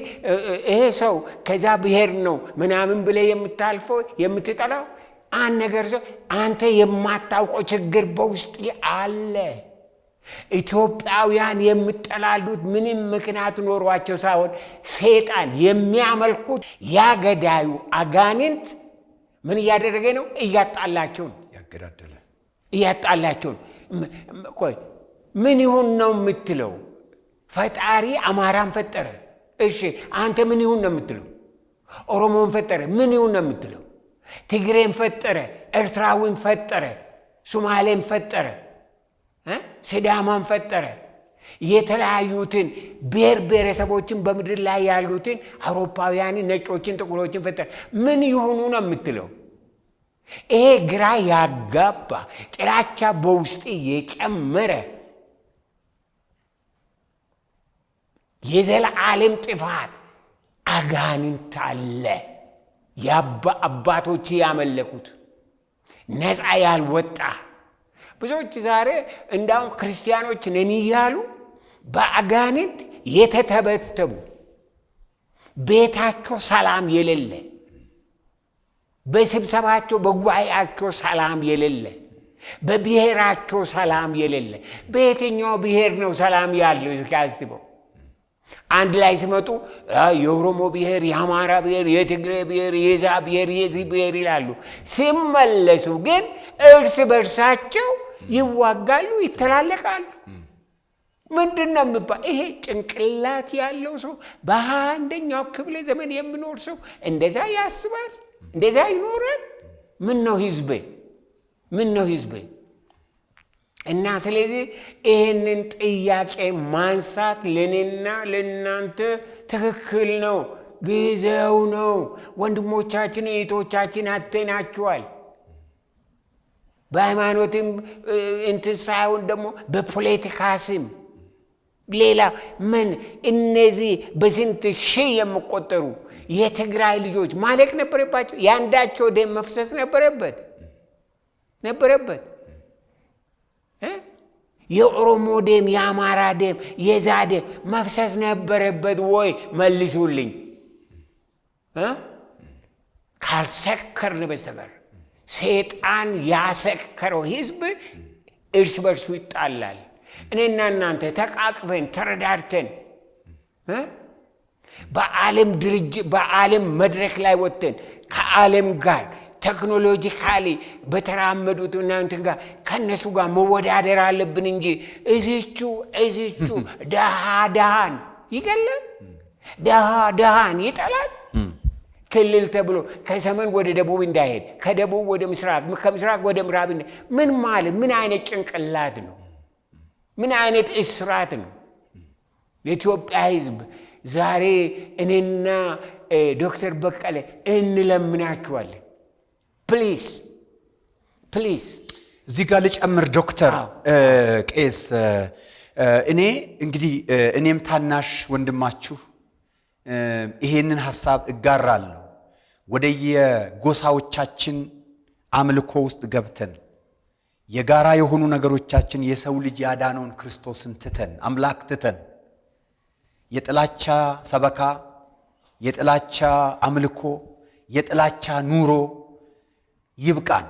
ይሄ ሰው ከዛ ብሔር ነው ምናምን ብለህ የምታልፈው የምትጠላው አንድ ነገር ሰው አንተ የማታውቀው ችግር በውስጥ አለ። ኢትዮጵያውያን የምጠላሉት ምንም ምክንያት ኖሯቸው ሳይሆን ሰይጣን የሚያመልኩት ያገዳዩ አጋንንት ምን እያደረገ ነው? እያጣላቸው ነው። ያገዳደለ እያጣላቸው ነው። ቆይ ምን ይሁን ነው የምትለው? ፈጣሪ አማራን ፈጠረ። እሺ አንተ ምን ይሁን ነው የምትለው? ኦሮሞን ፈጠረ። ምን ይሁን ነው የምትለው? ትግሬን ፈጠረ፣ ኤርትራዊን ፈጠረ፣ ሶማሌን ፈጠረ፣ ሲዳማን ፈጠረ። የተለያዩትን ብሔር ብሔረሰቦችን በምድር ላይ ያሉትን አውሮፓውያንን፣ ነጮችን፣ ጥቁሮችን ፈጠረ። ምን ይሁኑ ነው የምትለው? ይሄ ግራ ያጋባ ጥላቻ በውስጥ የጨመረ የዘላለም ጥፋት አጋንንት አለ። አባቶች ያመለኩት ነፃ ያልወጣ ብዙዎች ዛሬ እንዳውም ክርስቲያኖች ነን እያሉ በአጋንንት የተተበተቡ ቤታቸው ሰላም የሌለ በስብሰባቸው በጉባኤያቸው ሰላም የሌለ በብሔራቸው ሰላም የሌለ በየትኛው ብሔር ነው ሰላም ያለው? እስኪያስበው አንድ ላይ ሲመጡ የኦሮሞ ብሔር፣ የአማራ ብሔር፣ የትግሬ ብሔር፣ የዛ ብሔር፣ የዚህ ብሔር ይላሉ። ሲመለሱ ግን እርስ በርሳቸው ይዋጋሉ፣ ይተላለቃሉ። ምንድነው የሚባል? ይሄ ጭንቅላት ያለው ሰው በአንደኛው ክፍለ ዘመን የሚኖር ሰው እንደዛ ያስባል፣ እንደዛ ይኖራል። ምን ነው ህዝቤ? ምን ነው ህዝቤ? እና ስለዚህ ይህንን ጥያቄ ማንሳት ለኔና ለእናንተ ትክክል ነው፣ ጊዜው ነው። ወንድሞቻችን እህቶቻችን አተናቸዋል። በሃይማኖትም እንትን ሳይሆን ደግሞ በፖለቲካ ስም ሌላ ምን እነዚህ በስንት ሺህ የሚቆጠሩ የትግራይ ልጆች ማለቅ ነበረባቸው። ያንዳቸው ደም መፍሰስ ነበረበት። የኦሮሞ ደም፣ የአማራ ደም፣ የዛ ደም መፍሰስ ነበረበት ወይ? መልሱልኝ። ካልሰከርን በስተቀር ሰይጣን ያሰከረው ህዝብ እርስ በርሱ ይጣላል። እኔና እናንተ ተቃቅፈን ተረዳድተን በዓለም መድረክ ላይ ወጥተን ከዓለም ጋር ቴክኖሎጂካሊ በተራመዱት እናንተ ጋር ከነሱ ጋር መወዳደር አለብን እንጂ እዚቹ ደሃን ይገላል፣ ደሃን ይጠላል። ክልል ተብሎ ከሰሜን ወደ ደቡብ እንዳይሄድ፣ ከደቡብ ወደ ምስራቅ፣ ከምስራቅ ወደ ምዕራብ ምን ማለት ምን አይነት ጭንቅላት ነው? ምን አይነት እስራት ነው? የኢትዮጵያ ህዝብ ዛሬ እኔና ዶክተር በቀለ እንለምናችኋለን። ፕሊዝ እዚህ ጋር ልጨምር ዶክተር ቄስ እኔ እንግዲህ እኔም ታናሽ ወንድማችሁ ይሄንን ሐሳብ እጋራለሁ። ወደየጎሳዎቻችን አምልኮ ውስጥ ገብተን የጋራ የሆኑ ነገሮቻችን የሰው ልጅ ያዳነውን ክርስቶስን ትተን አምላክ ትተን የጥላቻ ሰበካ፣ የጥላቻ አምልኮ፣ የጥላቻ ኑሮ ይብቃን።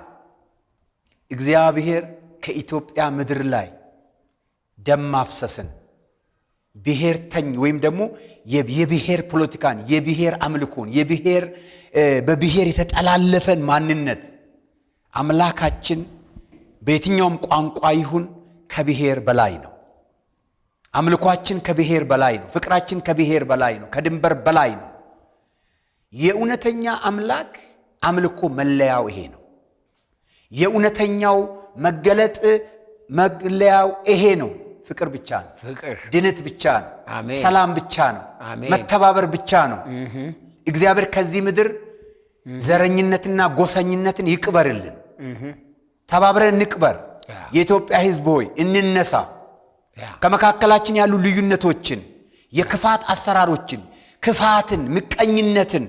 እግዚአብሔር ከኢትዮጵያ ምድር ላይ ደም ማፍሰስን ብሔርተኝ ወይም ደግሞ የብሔር ፖለቲካን፣ የብሔር አምልኮን፣ በብሔር የተጠላለፈን ማንነት አምላካችን በየትኛውም ቋንቋ ይሁን ከብሔር በላይ ነው። አምልኳችን ከብሔር በላይ ነው። ፍቅራችን ከብሔር በላይ ነው። ከድንበር በላይ ነው። የእውነተኛ አምላክ አምልኮ መለያው ይሄ ነው። የእውነተኛው መገለጥ መለያው ይሄ ነው። ፍቅር ብቻ ነው። ፍቅር ድነት ብቻ ነው። አሜን። ሰላም ብቻ ነው። አሜን። መተባበር ብቻ ነው። እግዚአብሔር ከዚህ ምድር ዘረኝነትና ጎሰኝነትን ይቅበርልን። ተባብረን እንቅበር። የኢትዮጵያ ሕዝብ ሆይ እንነሳ። ከመካከላችን ያሉ ልዩነቶችን፣ የክፋት አሰራሮችን፣ ክፋትን፣ ምቀኝነትን፣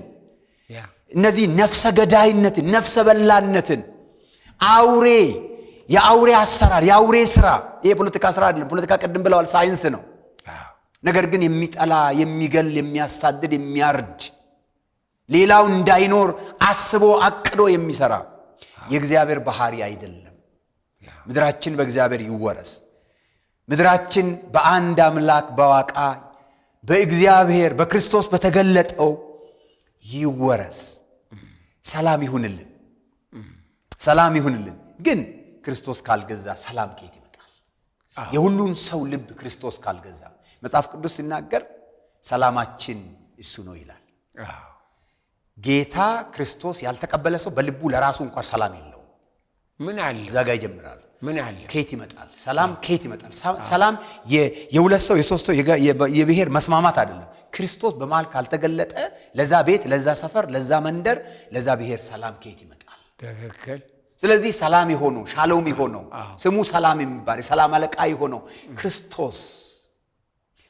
እነዚህ ነፍሰ ገዳይነትን፣ ነፍሰ በላነትን፣ የአውሬ አሰራር፣ የአውሬ ስራ። ይሄ ፖለቲካ ስራ አይደለም። ፖለቲካ ቅድም ብለዋል ሳይንስ ነው። ነገር ግን የሚጠላ፣ የሚገል፣ የሚያሳድድ፣ የሚያርድ፣ ሌላው እንዳይኖር አስቦ አቅዶ የሚሰራ የእግዚአብሔር ባህሪ አይደለም። ምድራችን በእግዚአብሔር ይወረስ። ምድራችን በአንድ አምላክ በዋቃ በእግዚአብሔር በክርስቶስ በተገለጠው ይወረስ። ሰላም ይሁንልን፣ ሰላም ይሁንልን። ግን ክርስቶስ ካልገዛ ሰላም ከየት ይመጣል? የሁሉን ሰው ልብ ክርስቶስ ካልገዛ መጽሐፍ ቅዱስ ሲናገር ሰላማችን እሱ ነው ይላል። ጌታ ክርስቶስ ያልተቀበለ ሰው በልቡ ለራሱ እንኳን ሰላም የለው። ምን አለ? ዘጋ ይጀምራል። ምን አለ? ከየት ይመጣል? ሰላም ከየት ይመጣል? ሰላም የሁለት ሰው የሶስት ሰው የብሔር መስማማት አይደለም። ክርስቶስ በመሃል ካልተገለጠ ለዛ ቤት፣ ለዛ ሰፈር፣ ለዛ መንደር፣ ለዛ ብሔር ሰላም ከየት ይመጣል? ትክክል። ስለዚህ ሰላም የሆነው ሻሎም የሆነው ስሙ ሰላም የሚባል የሰላም አለቃ የሆነው ክርስቶስ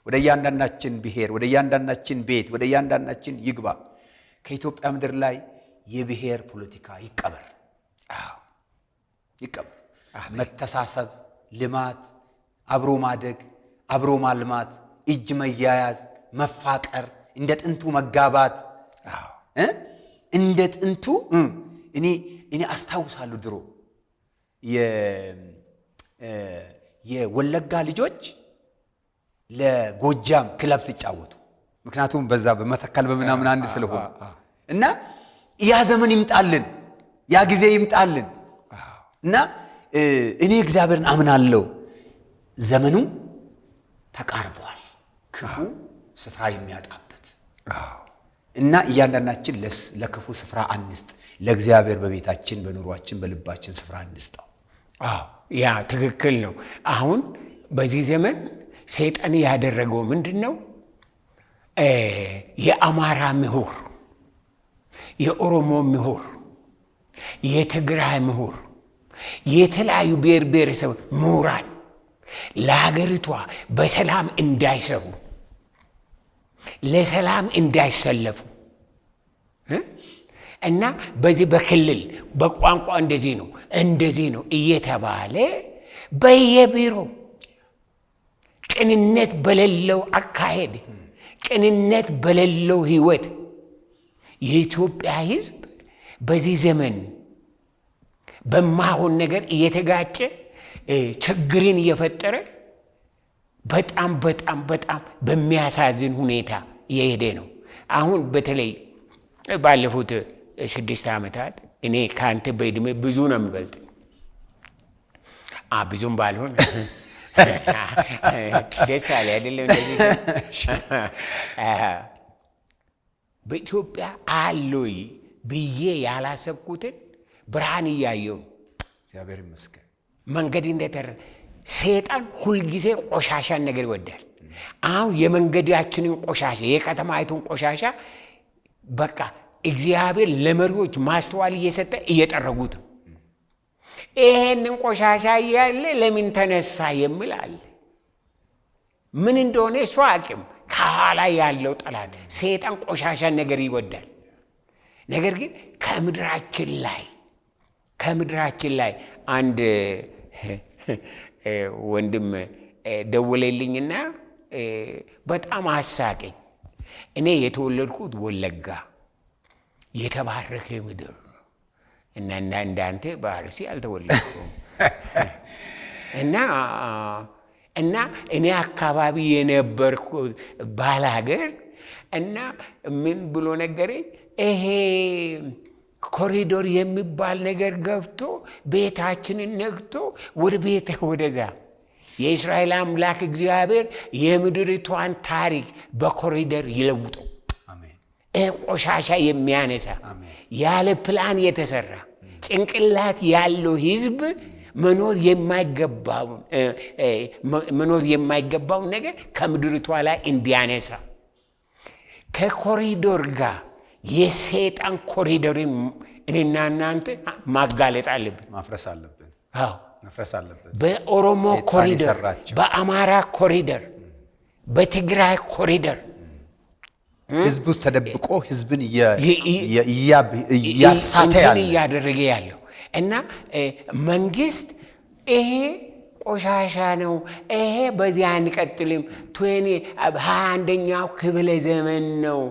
ወደ እያንዳንዳችን ብሔር፣ ወደ እያንዳንዳችን ቤት፣ ወደ እያንዳንዳችን ይግባ። ከኢትዮጵያ ምድር ላይ የብሔር ፖለቲካ ይቀበር፣ ይቀበር። መተሳሰብ፣ ልማት፣ አብሮ ማደግ፣ አብሮ ማልማት፣ እጅ መያያዝ፣ መፋቀር፣ እንደ ጥንቱ መጋባት፣ እንደ ጥንቱ እኔ አስታውሳለሁ ድሮ የወለጋ ልጆች ለጎጃም ክለብ ሲጫወቱ፣ ምክንያቱም በዛ በመተከል በምናምን አንድ ስለሆነ እና ያ ዘመን ይምጣልን፣ ያ ጊዜ ይምጣልን እና እኔ እግዚአብሔርን አምናለሁ። ዘመኑ ተቃርቧል፣ ክፉ ስፍራ የሚያጣበት እና እያንዳንዳችን ለክፉ ስፍራ አንስጥ፣ ለእግዚአብሔር በቤታችን፣ በኑሯችን፣ በልባችን ስፍራ አንስጠው። ያ ትክክል ነው። አሁን በዚህ ዘመን ሰይጣን ያደረገው ምንድነው? የአማራ ምሁር፣ የኦሮሞ ምሁር፣ የትግራይ ምሁር፣ የተለያዩ ብሔር ብሔረሰብ ምሁራን ለሀገሪቷ በሰላም እንዳይሰሩ፣ ለሰላም እንዳይሰለፉ እና በዚህ በክልል በቋንቋ እንደዚህ ነው እየተባለ በየቢሮ ቅንነት በሌለው አካሄድ፣ ቅንነት በሌለው ህይወት የኢትዮጵያ ሕዝብ በዚህ ዘመን በማሆን ነገር እየተጋጨ ችግርን እየፈጠረ በጣም በጣም በጣም በሚያሳዝን ሁኔታ እየሄደ ነው። አሁን በተለይ ባለፉት 6 ዓመታት እኔ ካንተ በእድሜ ብዙ ነው የሚበልጥ፣ ብዙም ባልሆን ደስ አለ አይደለም። እንደዚህ በኢትዮጵያ አሎይ ብዬ ያላሰብኩትን ብርሃን እያየው እግዚአብሔር ይመስገን። መንገድ እንደተረ ሰይጣን ሁልጊዜ ቆሻሻን ነገር ይወዳል። አሁን የመንገዳችንን ቆሻሻ፣ የከተማይቱን ቆሻሻ በቃ እግዚአብሔር ለመሪዎች ማስተዋል እየሰጠ እየጠረጉት ነው። ይሄንን ቆሻሻ ያለ ለምን ተነሳ የሚል አለ። ምን እንደሆነ እሱ አቅም ከኋላ ያለው ጠላት ሰይጣን ቆሻሻ ነገር ይወዳል። ነገር ግን ከምድራችን ላይ አንድ ወንድም ደወለልኝና በጣም አሳቀኝ። እኔ የተወለድኩት ወለጋ የተባረከ ምድር እና እንዳንተ በአርሲ አልተወለድኩም እና እኔ አካባቢ የነበርኩ ባላገር እና ምን ብሎ ነገረኝ፣ ይሄ ኮሪዶር የሚባል ነገር ገብቶ ቤታችንን ነግቶ ወደዛ የእስራኤል አምላክ እግዚአብሔር የምድሪቷን ታሪክ በኮሪደር ይለውጠው። ቆሻሻ የሚያነሳ ያለ ፕላን የተሰራ ጭንቅላት ያለው ህዝብ መኖር የማይገባውን ነገር ከምድሪቷ ላይ እንዲያነሳ ከኮሪዶር ጋር የሰይጣን ኮሪዶርን እኔና እናንተ ማጋለጥ አለብን፣ ማፍረስ አለብን። አዎ መፍረስ አለበት። በኦሮሞ ኮሪደር፣ በአማራ ኮሪደር፣ በትግራይ ኮሪደር ህዝብ ውስጥ ተደብቆ ህዝብን እያሳተ እያደረገ ያለው እና መንግስት ይሄ ቆሻሻ ነው፣ ይሄ በዚህ አንቀጥልም፣ 21ኛው ክፍለ ዘመን ነው፣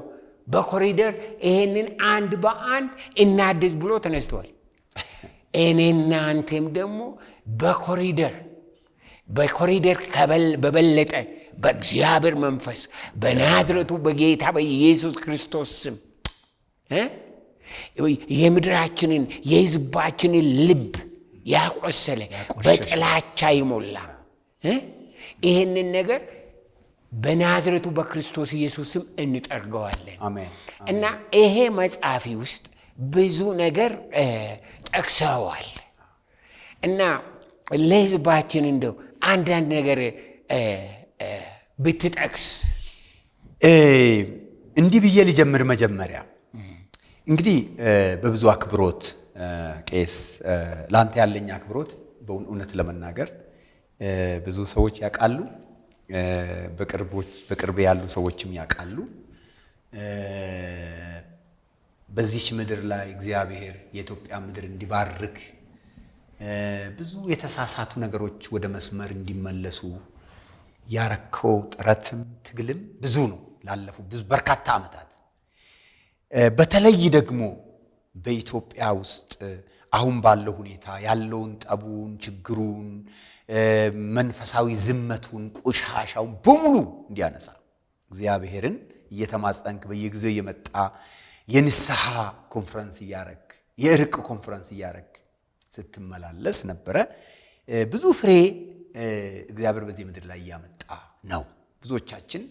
በኮሪደር ይሄንን አንድ በአንድ እናድስ ብሎ ተነስተዋል። እኔና አንተም ደግሞ በኮሪደር በበለጠ በእግዚአብሔር መንፈስ በናዝሬቱ በጌታ በኢየሱስ ክርስቶስ ስም የምድራችንን የህዝባችንን ልብ ያቆሰለ በጥላቻ ይሞላ ይህንን ነገር በናዝሬቱ በክርስቶስ ኢየሱስ ስም እንጠርገዋለን። አሜን። እና ይሄ መጽሐፊ ውስጥ ብዙ ነገር ጠቅሰዋል እና ለህዝባችን እንደው አንዳንድ ነገር ብትጠቅስ። እንዲህ ብዬ ልጀምር። መጀመሪያ እንግዲህ በብዙ አክብሮት ቄስ ላንተ ያለኝ አክብሮት በእውነት ለመናገር ብዙ ሰዎች ያውቃሉ፣ በቅርብ ያሉ ሰዎችም ያውቃሉ። በዚች ምድር ላይ እግዚአብሔር የኢትዮጵያ ምድር እንዲባርክ ብዙ የተሳሳቱ ነገሮች ወደ መስመር እንዲመለሱ ያረከው ጥረትም ትግልም ብዙ ነው። ላለፉ ብዙ በርካታ ዓመታት በተለይ ደግሞ በኢትዮጵያ ውስጥ አሁን ባለው ሁኔታ ያለውን ጠቡን፣ ችግሩን፣ መንፈሳዊ ዝመቱን፣ ቆሻሻውን በሙሉ እንዲያነሳ እግዚአብሔርን እየተማጸንክ በየጊዜው እየመጣ የንስሐ ኮንፈረንስ እያረክ የእርቅ ኮንፈረንስ እያረክ ስትመላለስ ነበረ። ብዙ ፍሬ እግዚአብሔር በዚህ ምድር ላይ እያመጣ ነው። ብዙዎቻችን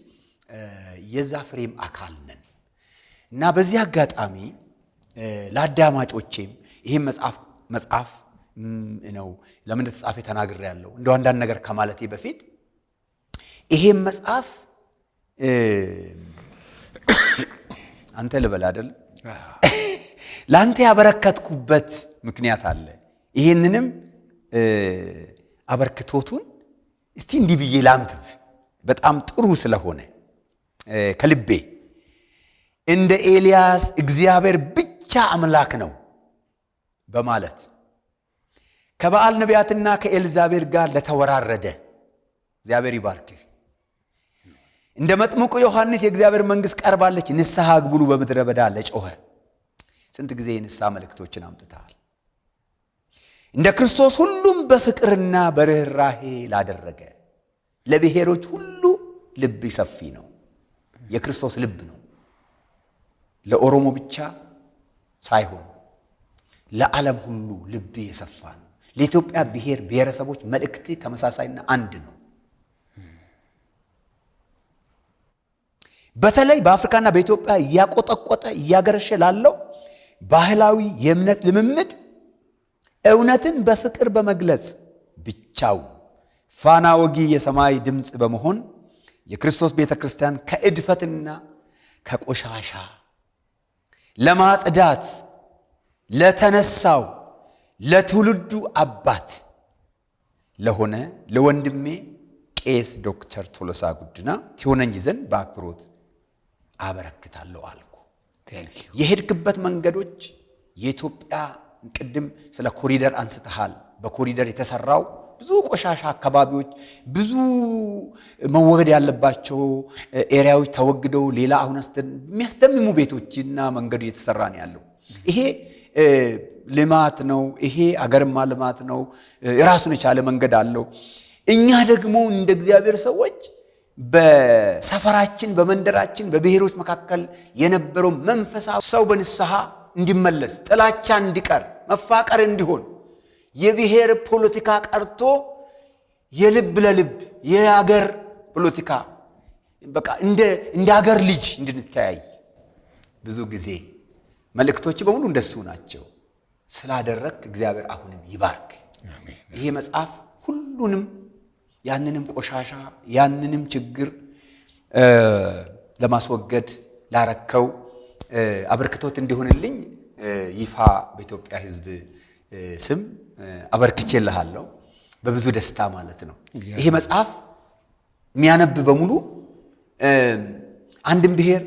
የዛ ፍሬም አካል ነን እና በዚህ አጋጣሚ ለአዳማጮቼም ይህም መጽሐፍ ነው ለምን ተጻፈ ተናግሬያለሁ። እንደው አንዳንድ ነገር ከማለቴ በፊት ይሄም መጽሐፍ አንተ ልበል አይደል ላንተ ያበረከትኩበት ምክንያት አለ። ይሄንንም አበርክቶቱን እስቲ እንዲህ ብዬ ላንብብ፣ በጣም ጥሩ ስለሆነ ከልቤ። እንደ ኤልያስ እግዚአብሔር ብቻ አምላክ ነው በማለት ከበዓል ነቢያትና ከኤልዛቤል ጋር ለተወራረደ እግዚአብሔር ይባርክህ። እንደ መጥምቁ ዮሐንስ የእግዚአብሔር መንግሥት ቀርባለች፣ ንስሐ ግቡ በምድረ በዳ ለጮኸ። ስንት ጊዜ የንስሐ መልእክቶችን አምጥተሃል። እንደ ክርስቶስ ሁሉም በፍቅርና በርህራሄ ላደረገ ለብሔሮች ሁሉ ልብ ሰፊ ነው። የክርስቶስ ልብ ነው። ለኦሮሞ ብቻ ሳይሆን ለዓለም ሁሉ ልብ የሰፋ ነው። ለኢትዮጵያ ብሔር ብሔረሰቦች መልእክት ተመሳሳይና አንድ ነው። በተለይ በአፍሪካና በኢትዮጵያ እያቆጠቆጠ እያገረሸ ላለው ባህላዊ የእምነት ልምምድ እውነትን በፍቅር በመግለጽ ብቻውን ፋና ወጊ የሰማይ ድምፅ በመሆን የክርስቶስ ቤተክርስቲያን ከእድፈትና ከቆሻሻ ለማጽዳት ለተነሳው ለትውልዱ አባት ለሆነ ለወንድሜ ቄስ ዶክተር ቶሎሳ ጉድና ትሆነኝ ዘንድ በአክብሮት አበረክታለሁ አልኩ። የሄድክበት መንገዶች የኢትዮጵያ ቅድም ስለ ኮሪደር አንስተሃል። በኮሪደር የተሰራው ብዙ ቆሻሻ አካባቢዎች፣ ብዙ መወገድ ያለባቸው ኤሪያዎች ተወግደው ሌላ አሁን የሚያስደምሙ ቤቶችና መንገዱ እየተሰራ ነው ያለው። ይሄ ልማት ነው። ይሄ አገርማ ልማት ነው። ራሱን የቻለ መንገድ አለው። እኛ ደግሞ እንደ እግዚአብሔር ሰዎች በሰፈራችን፣ በመንደራችን፣ በብሔሮች መካከል የነበረው መንፈሳዊ ሰው በንስሐ እንዲመለስ፣ ጥላቻ እንዲቀር፣ መፋቀር እንዲሆን፣ የብሔር ፖለቲካ ቀርቶ የልብ ለልብ የአገር ፖለቲካ በቃ እንደ አገር ልጅ እንድንተያይ ብዙ ጊዜ መልእክቶች በሙሉ እንደሱ ናቸው። ስላደረክ እግዚአብሔር አሁንም ይባርክ። ይሄ መጽሐፍ ሁሉንም ያንንም ቆሻሻ ያንንም ችግር ለማስወገድ ላረከው አበርክቶት እንዲሆንልኝ ይፋ በኢትዮጵያ ሕዝብ ስም አበርክቼልሃለሁ በብዙ ደስታ ማለት ነው። ይሄ መጽሐፍ የሚያነብ በሙሉ አንድም ብሔር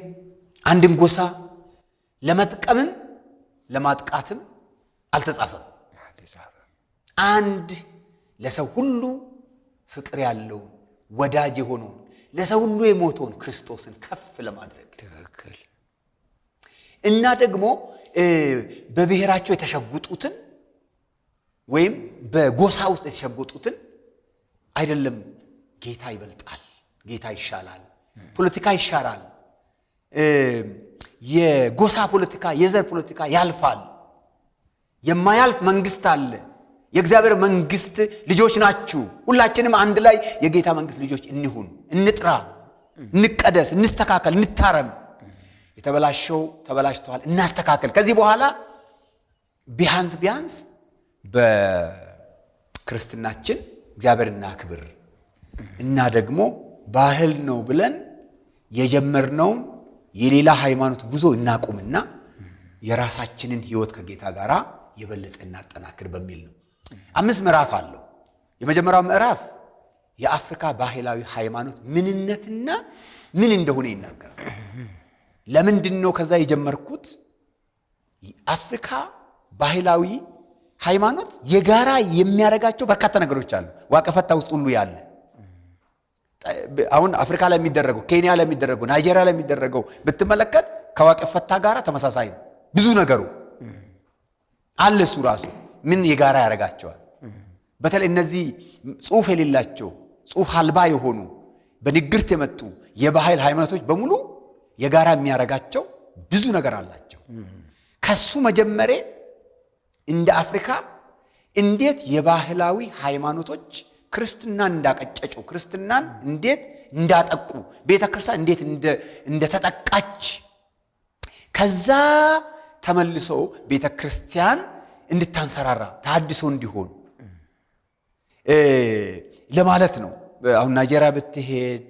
አንድም ጎሳ ለመጥቀምም ለማጥቃትም አልተጻፈም። አንድ ለሰው ሁሉ ፍቅር ያለውን ወዳጅ የሆነውን ለሰው ሁሉ የሞተውን ክርስቶስን ከፍ ለማድረግ እና ደግሞ በብሔራቸው የተሸጉጡትን ወይም በጎሳ ውስጥ የተሸጉጡትን አይደለም፣ ጌታ ይበልጣል፣ ጌታ ይሻላል፣ ፖለቲካ ይሻራል፣ የጎሳ ፖለቲካ የዘር ፖለቲካ ያልፋል፣ የማያልፍ መንግስት አለ፣ የእግዚአብሔር መንግስት ልጆች ናችሁ፣ ሁላችንም አንድ ላይ የጌታ መንግስት ልጆች እንሁን፣ እንጥራ፣ እንቀደስ፣ እንስተካከል፣ እንታረም፣ የተበላሸው ተበላሽተዋል እናስተካከል። ከዚህ በኋላ ቢያንስ በክርስትናችን እግዚአብሔርና ክብር እና ደግሞ ባህል ነው ብለን የጀመርነውን የሌላ ሃይማኖት ጉዞ እናቁምና የራሳችንን ህይወት ከጌታ ጋር የበለጠ እናጠናክር በሚል ነው። 5 ምዕራፍ አለው። የመጀመሪያው ምዕራፍ የአፍሪካ ባህላዊ ሃይማኖት ምንነትና ምን እንደሆነ ይናገራል። ለምንድን ነው ከዛ የጀመርኩት? አፍሪካ ባህላዊ ሃይማኖት የጋራ የሚያደርጋቸው በርካታ ነገሮች አሉ። ዋቀፈታ ውስጥ ሁሉ ያለ አሁን አፍሪካ ላይ የሚደረገው፣ ኬንያ ላይ የሚደረገው፣ ናይጄሪያ ላይ የሚደረገው ብትመለከት ከዋቀፈታ ጋር ተመሳሳይ ነው። ብዙ ነገሩ አለ። እሱ ራሱ ምን የጋራ ያደርጋቸዋል? በተለይ እነዚህ ጽሑፍ የሌላቸው ጽሑፍ አልባ የሆኑ በንግርት የመጡ የባህል ሃይማኖቶች በሙሉ የጋራ የሚያደርጋቸው ብዙ ነገር አላቸው። ከሱ መጀመሪያ እንደ አፍሪካ እንዴት የባህላዊ ሃይማኖቶች ክርስትናን እንዳቀጨጩ፣ ክርስትናን እንዴት እንዳጠቁ፣ ቤተክርስቲያን እንዴት እንደተጠቃች፣ ከዛ ተመልሶ ቤተክርስቲያን እንድታንሰራራ ተሐድሶ እንዲሆን ለማለት ነው። አሁን ናይጄሪያ ብትሄድ፣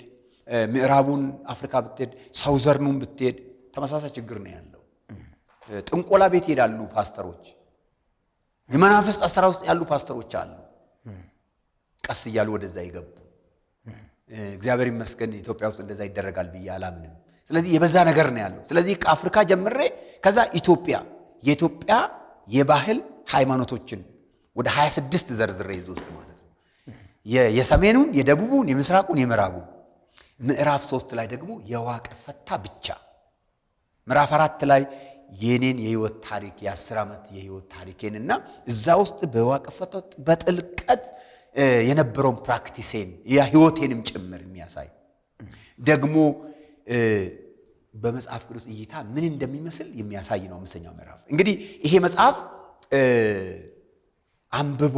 ምዕራቡን አፍሪካ ብትሄድ፣ ሳውዘርኑን ብትሄድ ተመሳሳይ ችግር ነው ያለው። ጥንቆላ ቤት ይሄዳሉ ፓስተሮች፣ የመናፍስት አሰራ ውስጥ ያሉ ፓስተሮች አሉ። ቀስ እያሉ ወደዛ ይገቡ። እግዚአብሔር ይመስገን ኢትዮጵያ ውስጥ እንደዛ ይደረጋል ብዬ አላምንም። ስለዚህ የበዛ ነገር ነው ያለው። ስለዚህ ከአፍሪካ ጀምሬ ከዛ የኢትዮጵያ የባህል ሃይማኖቶችን ወደ 26 ዘርዝሬ ይዞ ውስጥ ማለት ነው። የሰሜኑን፣ የደቡቡን፣ የምስራቁን፣ የምዕራቡን። ምዕራፍ 3 ላይ ደግሞ የዋቀፈታ ብቻ፣ ምዕራፍ 4 ላይ የኔን የህይወት ታሪክ የ10 ዓመት የህይወት ታሪኬንና እዛ ውስጥ በዋቀፈታ በጥልቀት የነበረውን ፕራክቲሴን የህይወቴንም ጭምር የሚያሳይ ደግሞ በመጽሐፍ ቅዱስ እይታ ምን እንደሚመስል የሚያሳይ ነው። 5ኛው ምዕራፍ እንግዲህ ይሄ መጽሐፍ አንብቦ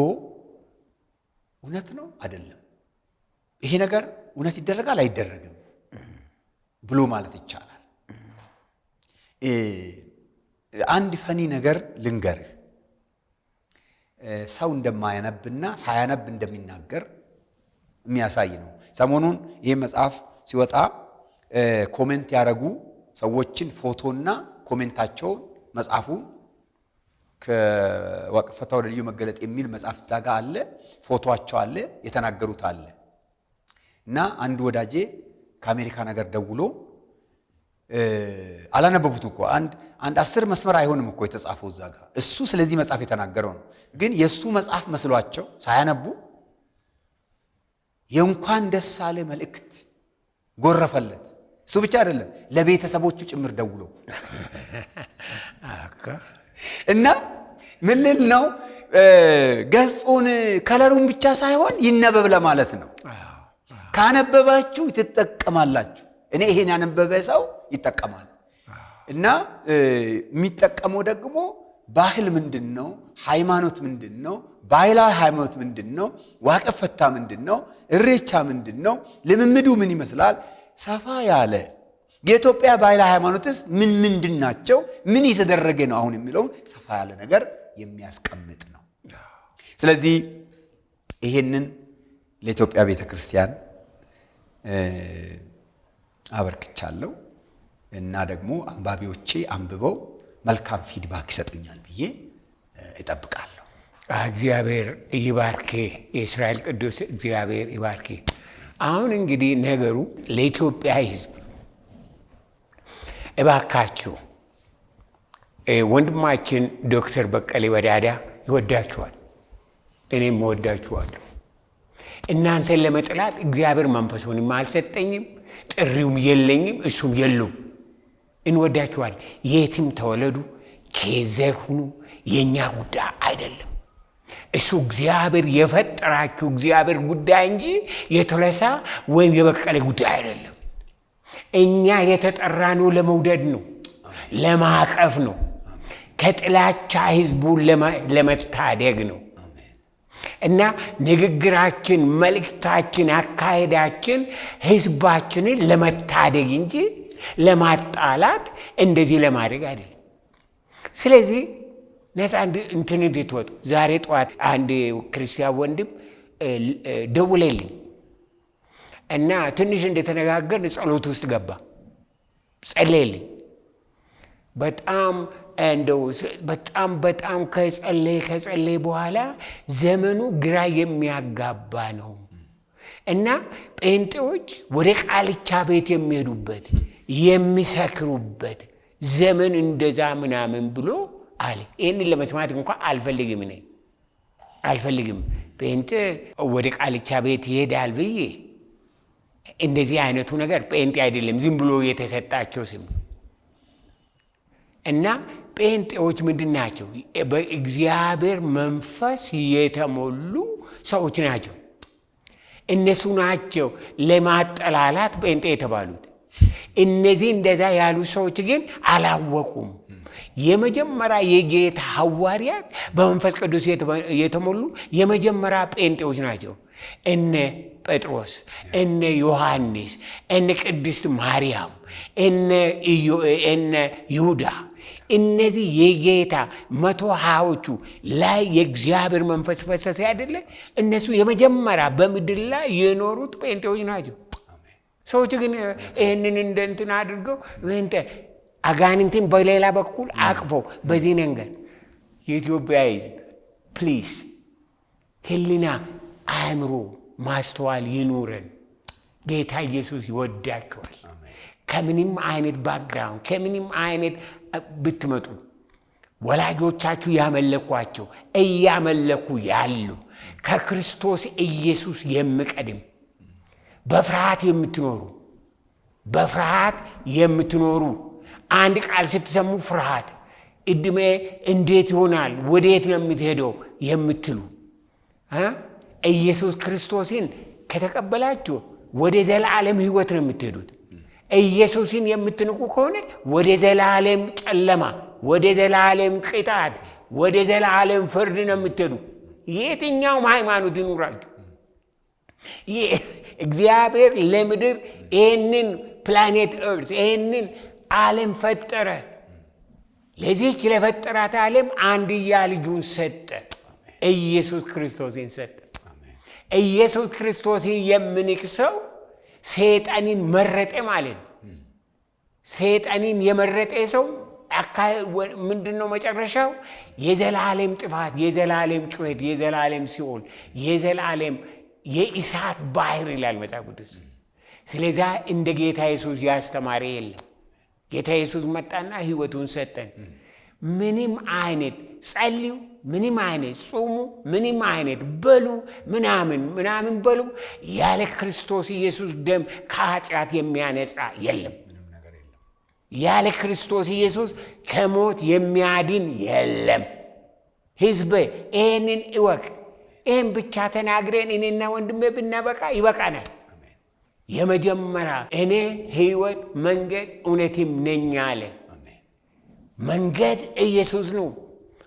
እውነት ነው አይደለም፣ ይሄ ነገር እውነት ይደረጋል አይደረግም ብሎ ማለት ይቻላል። አንድ ፈኒ ነገር ልንገርህ። ሰው እንደማያነብና ሳያነብ እንደሚናገር የሚያሳይ ነው። ሰሞኑን ይሄ መጽሐፍ ሲወጣ ኮሜንት ያደረጉ ሰዎችን ፎቶና ኮሜንታቸውን መጽሐፉ ከዋቀፈታ ወደ ልዩ መገለጥ የሚል መጽሐፍ ዛጋ አለ፣ ፎቶአቸው አለ፣ የተናገሩት አለ። እና አንድ ወዳጄ ከአሜሪካ ነገር ደውሎ አላነበቡትም እኮ አንድ 10 መስመር አይሆንም እኮ የተጻፈው ዛጋ። እሱ ስለዚህ መጽሐፍ የተናገረው ነው። ግን የሱ መጽሐፍ መስሏቸው ሳያነቡ የእንኳን ደስ አለ መልእክት ጎረፈለት። እሱ ብቻ አይደለም ለቤተሰቦቹ ጭምር ደውሎ እና ምን ልል ነው ገጹን ከለሩን ብቻ ሳይሆን ይነበብ ለማለት ነው። ካነበባችሁ ትጠቀማላችሁ። እኔ ይሄን ያነበበ ሰው ይጠቀማል። እና የሚጠቀመው ደግሞ ባህል ምንድነው? ሃይማኖት ምንድነው? ባህላዊ ሃይማኖት ምንድነው? ዋቀፈታ ምንድነው? እሬቻ ምንድነው? ልምምዱ ምን ይመስላል? ሰፋ ያለ የኢትዮጵያ ባህላዊ ሃይማኖትስ ምንድናቸው? ምን የተደረገ ነው አሁን የሚለው ሰፋ ያለ ነገር የሚያስቀምጥ ነው። ስለዚህ ይሄንን ለኢትዮጵያ ቤተክርስቲያን አበርክቻለሁ እና ደግሞ አንባቢዎቼ አንብበው መልካም ፊድባክ ይሰጡኛል ብዬ እጠብቃለሁ። እግዚአብሔር ይባርክ። የእስራኤል ቅዱስ እግዚአብሔር ይባርክ። አሁን እንግዲህ ነገሩ ለኢትዮጵያ ሕዝብ እባካችሁ ወንድማችን ዶክተር በቀለ በዳዳ ይወዳችኋል፣ እኔም እወዳችኋለሁ። እናንተን ለመጥላት እግዚአብሔር መንፈሱንም አልሰጠኝም፣ ጥሪውም የለኝም፣ እሱም የለውም። እንወዳችኋል። የትም ተወለዱ፣ ከዘር ሁኑ፣ የኛ ጉዳይ አይደለም። እሱ እግዚአብሔር የፈጠራችሁ እግዚአብሔር ጉዳይ እንጂ የቶለሳ ወይም የበቀለ ጉዳይ አይደለም። እኛ የተጠራነው ለመውደድ ነው፣ ለማቀፍ ነው፣ ከጥላቻ ህዝቡን ለመታደግ ነው። እና ንግግራችን፣ መልእክታችን፣ አካሄዳችን ህዝባችንን ለመታደግ እንጂ ለማጣላት እንደዚህ ለማድረግ አይደለም። ስለዚህ ነፃ እንትን እንድትወጡ ዛሬ ጠዋት አንድ ክርስቲያን ወንድም ደውለልኝ እና ትንሽ እንደተነጋገርን ጸሎት ውስጥ ገባ፣ ጸለየልኝ። በጣም ከጸለየ በኋላ ዘመኑ ግራ የሚያጋባ ነው እና ጴንጤዎች ወደ ቃልቻ ቤት የሚሄዱበት የሚሰክሩበት ዘመን እንደዛ ምናምን ብሎ አለ። ይህንን ለመስማት እንኳን አልፈልግም። ጴንጤ ወደ ቃልቻ ቤት ይሄዳል ብዬ እንደዚህ አይነቱ ነገር ጴንጤ አይደለም፣ ዝም ብሎ የተሰጣቸው ስም እና ጴንጤዎች ምንድን ናቸው? በእግዚአብሔር መንፈስ የተሞሉ ሰዎች ናቸው። እነሱ ናቸው ለማጠላላት ጴንጤ የተባሉት። እነዚህ እንደዛ ያሉ ሰዎች ግን አላወቁም። የመጀመሪያ የጌታ ሐዋርያት በመንፈስ ቅዱስ የተሞሉ የመጀመሪያ ጴንጤዎች ናቸው። እነ ጴጥሮስ፣ እነ ዮሐንስ፣ እነ ቅድስት ማርያም፣ እነ ይሁዳ፣ እነዚህ የጌታ 120ዎቹ ላይ የእግዚአብሔር መንፈስ ፈሰሰ አይደለ? እነሱ የመጀመሪያ በምድር ላይ የኖሩት ጴንጤዎች ናቸው። ሰዎች ግን ይህንን እንደ እንትን አድርገው አጋንንትን በሌላ በኩል አቅፈው በዚህ ነገር የኢትዮጵያ ሕዝብ ፕሊዝ ህሊና፣ አእምሮ፣ ማስተዋል ይኑረን። ጌታ ኢየሱስ ይወዳቸዋል። ከምንም አይነት ባክግራውንድ ከምንም አይነት ብትመጡ ወላጆቻችሁ ያመለኳቸው እያመለኩ ያሉ ከክርስቶስ ኢየሱስ የሚቀድም በፍርሃት የምትኖሩ አንድ ቃል ስትሰሙ ፍርሃት፣ እድሜ እንዴት ይሆናል፣ ወዴት ነው የምትሄደው የምትሉ ኢየሱስ ክርስቶስን ከተቀበላችሁ ወደ ዘላለም ህይወት ነው የምትሄዱት። ኢየሱስን የምትንቁ ከሆነ ወደ ዘላለም ጨለማ፣ ወደ ዘላለም ቅጣት፣ ወደ ዘላለም ፍርድ ነው የምትሄዱ። የትኛውም ሃይማኖት ይኑራችሁ። እግዚአብሔር ለምድር ይህንን ፕላኔት እርት ይህንን ዓለም ፈጠረ። ለዚህች ለፈጠራት ዓለም አንድያ ልጁን ሰጠ፣ ኢየሱስ ክርስቶስን ሰጠ። ኢየሱስ ክርስቶስን የምንቅ ሰው ሰይጣንን መረጠ ማለት ነው። ሰይጣንን የመረጠ ሰው ምንድነው መጨረሻው? የዘላለም ጥፋት፣ የዘላለም ጩኸት፣ የዘላለም ሲኦል፣ የዘላለም የእሳት ባህር ይላል መጽሐፍ ቅዱስ። ስለዛ እንደ ጌታ ኢየሱስ ያስተማረ የለም። ጌታ ኢየሱስ መጣና ህይወቱን ሰጠን። ምንም አይነት ጸልዩ፣ ምንም አይነት ጾሙ፣ ምንም አይነት በሉ ምናምን በሉ፣ ያለ ክርስቶስ ኢየሱስ ደም ከኃጢአት የሚያነጻ የለም። ያለ ክርስቶስ ኢየሱስ ከሞት የሚያድን የለም። ህዝብ ይህንን እወቅ። ይህን ብቻ ተናግረን እኔና ወንድሜ ብናበቃ ይበቃናል። የመጀመሪያ እኔ ህይወት፣ መንገድ፣ እውነትም ነኝ አለ። መንገድ ኢየሱስ ነው።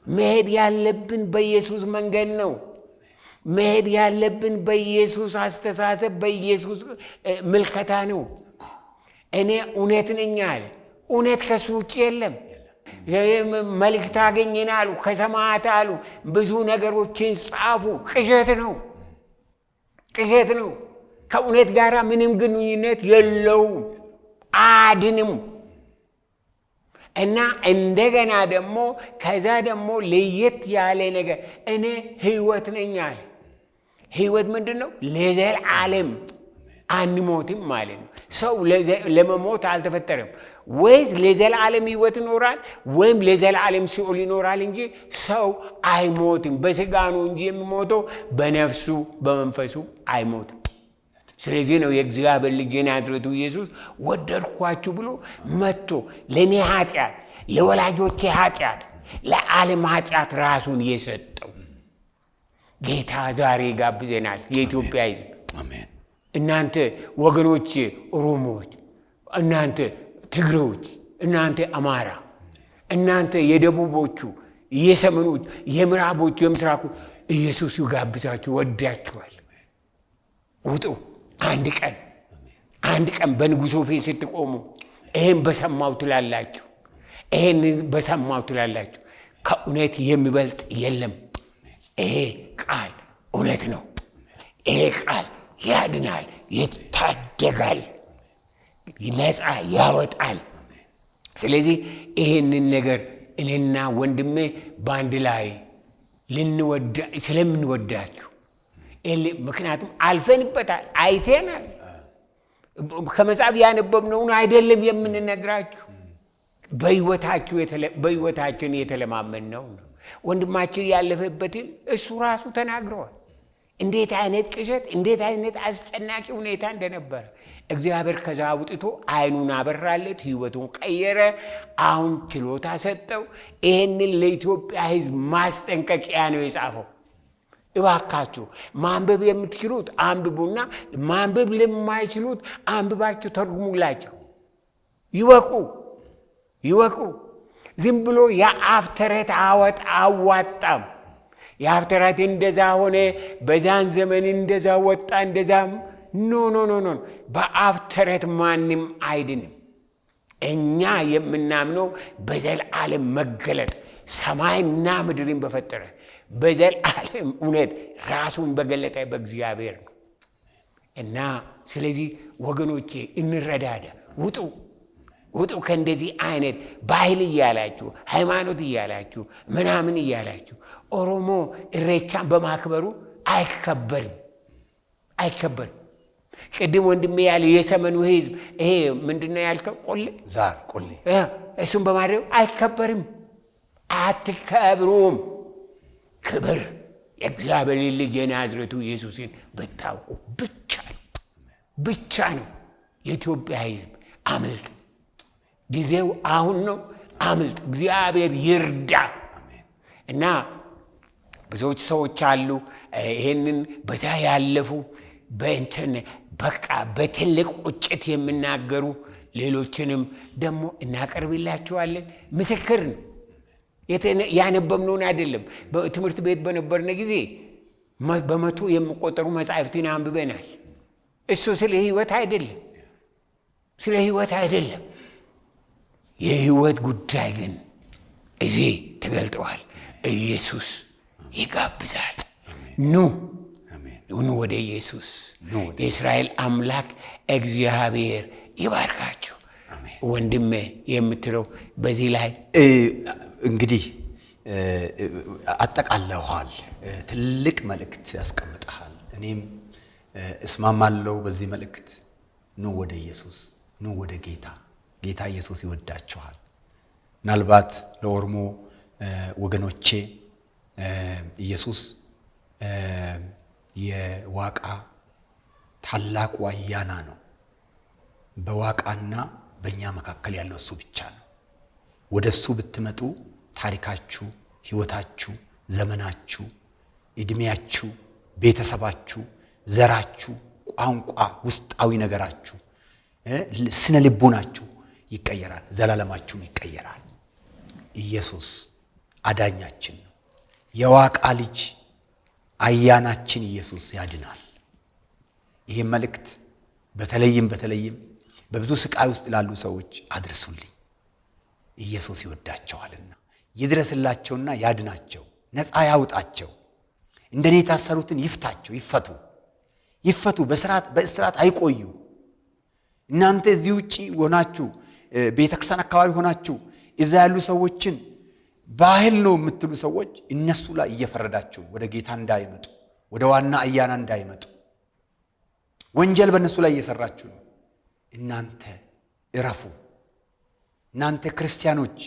መሄድ ያለብን በኢየሱስ መንገድ ነው። መሄድ ያለብን በኢየሱስ አስተሳሰብ፣ በኢየሱስ ምልከታ ነው። እኔ እውነት ነኝ አለ። እውነት ከሱ ውጭ የለም። መልእክት አገኘን አሉ፣ ከሰማያት አሉ፣ ብዙ ነገሮችን ጻፉ። ቅዠት ነው። ቅዠት ነው። ከእውነት ጋር ምንም ግንኙነት የለውም፣ አድንም። እና እንደገና ደግሞ ከዛ ደግሞ ለየት ያለ ነገር እኔ ሕይወት ነኝ አለ። ሕይወት ምንድን ነው? ለዘላለም አንሞትም ማለት ነው። ሰው ለመሞት አልተፈጠረም። ወይስ ለዘላለም ሕይወት ይኖራል ወይም ለዘላለም ሲኦል ይኖራል እንጂ ሰው አይሞትም። በስጋ ነው እንጂ የሚሞተው በነፍሱ በመንፈሱ አይሞትም። ስለዚህ ነው የእግዚአብሔር ልጅ የናዝሬቱ ኢየሱስ ወደድኳችሁ ብሎ መጥቶ ለእኔ ኃጢአት፣ ለወላጆቼ ኃጢአት፣ ለዓለም ኃጢአት ራሱን የሰጠው ጌታ ዛሬ ጋብዘናል። የኢትዮጵያ ሕዝብ አሜን። እናንተ ወገኖች ኦሮሞዎች፣ እናንተ ትግሬዎች፣ እናንተ አማራ፣ እናንተ የደቡቦቹ፣ የሰሜኖች፣ የምዕራቦቹ፣ የምስራቁ ኢየሱስ ይጋብዛችሁ፣ ወዳችኋል። ውጡ። አንድ ቀን በንጉሡ ፊት ስትቆሙ ይሄን በሰማው ትላላችሁ፣ ይሄን በሰማው ትላላችሁ። ከእውነት የሚበልጥ የለም። ይሄ ቃል እውነት ነው። ይሄ ቃል ያድናል፣ ይታደጋል፣ ነፃ ያወጣል። ስለዚህ ይሄንን ነገር እኔና ወንድሜ በአንድ ላይ ስለምንወዳችሁ፣ ምክንያቱም አልፈንበታል፣ አይተናል። ከመጽሐፍ ያነበብነውን አይደለም የምንነግራችሁ፣ በሕይወታችን የተለማመድነው ነው። ወንድማችን ያለፈበትን እሱ ራሱ ተናግረዋል። እንዴት አይነት ቅዠት፣ እንዴት አይነት አስጨናቂ ሁኔታ እንደነበረ እግዚአብሔር ከዛ አውጥቶ ዓይኑን አበራለት፣ ሕይወቱን ቀየረ። አሁን ችሎታ ሰጠው። ይህንን ለኢትዮጵያ ሕዝብ ማስጠንቀቂያ ነው የጻፈው። እባካችሁ ማንበብ የምትችሉት አንብቡና ማንበብ ለማይችሉት አንብባችሁ ተርጉሙላቸው። ይወቁ። ዝም ብሎ የአፍ ተረት አዋጣም። የአፍ ተረት እንደዛ ሆነ፣ በዛን ዘመን እንደዛ ወጣ፣ እንደዛ ኖ። በአፍ ተረት ማንም አይድንም። እኛ የምናምነው በዘላለም መገለጥ ሰማይና ምድርን በፈጠረ በዘላለም እውነት ራሱን በገለጠ በእግዚአብሔር ነው። እና ስለዚህ ወገኖቼ እንረዳዳ። ውጡ ከእንደዚህ አይነት ባህል እያላችሁ ሃይማኖት እያላችሁ ምናምን እያላችሁ ኦሮሞ እሬቻን በማክበሩ አይከበርም። ቅድም ወንድሜ ያለው የሰሜኑ ሕዝብ ይሄ ምንድነው ያልከው? ቆሌ እሱም በማድረግ አይከበርም። አትከብሩም። ክብር የእግዚአብሔር ልጅ የናዝሬቱ ኢየሱስን ብታውቁ ብቻ ነው። የኢትዮጵያ ሕዝብ አምልጥ። ጊዜው አሁን ነው። አምልጥ። እግዚአብሔር ይርዳ። እና ብዙዎች ሰዎች አሉ ይሄንን በዛ ያለፉ በቃ በትልቅ ቁጭት የሚናገሩ፣ ሌሎችንም ደግሞ እናቀርብላችኋለን። ምስክር ነው። ያነበብነውን አይደለም። በትምህርት ቤት በነበርነ ጊዜ በመቶ የሚቆጠሩ መጻሕፍትን አንብበናል። እሱ ስለ ሕይወት አይደለም። የሕይወት ጉዳይ ግን እዚህ ተገልጠዋል። ኢየሱስ ይጋብዛል። ኑ ወደ ኢየሱስ። የእስራኤል አምላክ እግዚአብሔር ይባርካችሁ። ወንድሜ የምትለው በዚህ ላይ እንግዲህ አጠቃለዋል። ትልቅ መልእክት ያስቀምጠሃል። እኔም እስማማለሁ በዚህ መልእክት። ኑ ወደ ኢየሱስ፣ ኑ ወደ ጌታ ኢየሱስ ይወዳችኋል። ምናልባት ለኦሮሞ ወገኖቼ ኢየሱስ የዋቃ ታላቁ አያና ነው። በዋቃና በእኛ መካከል ያለው እሱ ብቻ ነው። ወደ እሱ ብትመጡ ታሪካችሁ፣ ሕይወታችሁ፣ ዘመናችሁ፣ ዕድሜያችሁ፣ ቤተሰባችሁ፣ ዘራችሁ፣ ቋንቋ፣ ውስጣዊ ነገራችሁ፣ ስነ ልቦናችሁ ይቀየራል። ዘላለማችሁም ይቀየራል። ኢየሱስ አዳኛችን ነው። የዋቃ ልጅ አያናችን ኢየሱስ ያድናል። ይህ መልእክት በተለይም በብዙ ስቃይ ውስጥ ላሉ ሰዎች አድርሱልኝ። ኢየሱስ ይወዳቸዋልና ይድረስላቸውና ያድናቸው፣ ነፃ ያውጣቸው፣ እንደኔ የታሰሩትን ይፍታቸው፣ ይፈቱ። ይፈቱ፣ በእስራት አይቆዩ። እናንተ እዚህ ውጪ ሆናችሁ ቤተክርስቲያን አካባቢ ሆናችሁ እዛ ያሉ ሰዎችን ባህል ነው የምትሉ ሰዎች እነሱ ላይ እየፈረዳችሁ ወደ ጌታ እንዳይመጡ፣ ወደ ዋና አያና እንዳይመጡ ወንጀል በእነሱ ላይ እየሰራችሁ ነው። እናንተ እረፉ። እናንተ ክርስቲያኖች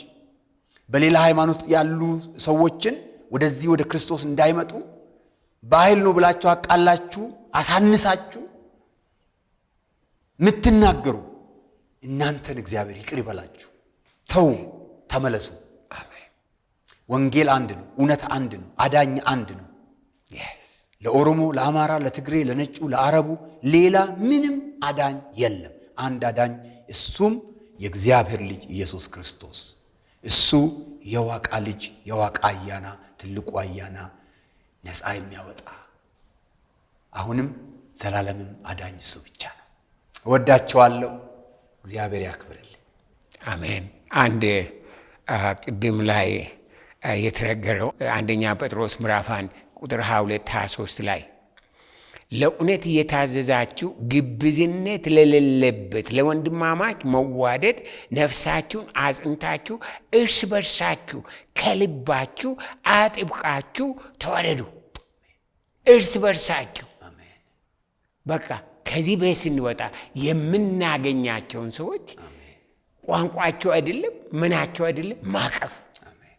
በሌላ ሃይማኖት ያሉ ሰዎችን ወደዚህ ወደ ክርስቶስ እንዳይመጡ ባህል ነው ብላችሁ አቃላችሁ አሳንሳችሁ ምትናገሩ እናንተን እግዚአብሔር ይቅር ይበላችሁ። ተው፣ ተመለሱ። አሜን። ወንጌል አንድ ነው፣ እውነት አንድ ነው፣ አዳኝ አንድ ነው። ለኦሮሞ፣ ለአማራ፣ ለትግሬ፣ ለነጩ፣ ለአረቡ ሌላ ምንም አዳኝ የለም። አንድ አዳኝ፣ እሱም የእግዚአብሔር ልጅ ኢየሱስ ክርስቶስ። እሱ የዋቃ ልጅ፣ የዋቃ አያና፣ ትልቁ አያና፣ ነፃ የሚያወጣ አሁንም ዘላለምም አዳኝ እሱ ብቻ ነው። እወዳቸዋለሁ። እግዚአብሔር ያክብርልኝ። አሜን። አንድ ቅድም ላይ የተነገረው አንደኛ ጴጥሮስ ምዕራፍ 1 ቁጥር 22-23 ላይ ለእውነት እየታዘዛችሁ ግብዝነት ለሌለበት ለወንድማማች መዋደድ ነፍሳችሁን አጽንታችሁ እርስ በርሳችሁ ከልባችሁ አጥብቃችሁ ተዋደዱ። እርስ በርሳችሁ በቃ ከዚህ ቤት ስንወጣ የምናገኛቸውን ሰዎች ቋንቋቸው አይደለም ምናቸው አይደለም ማቀፍ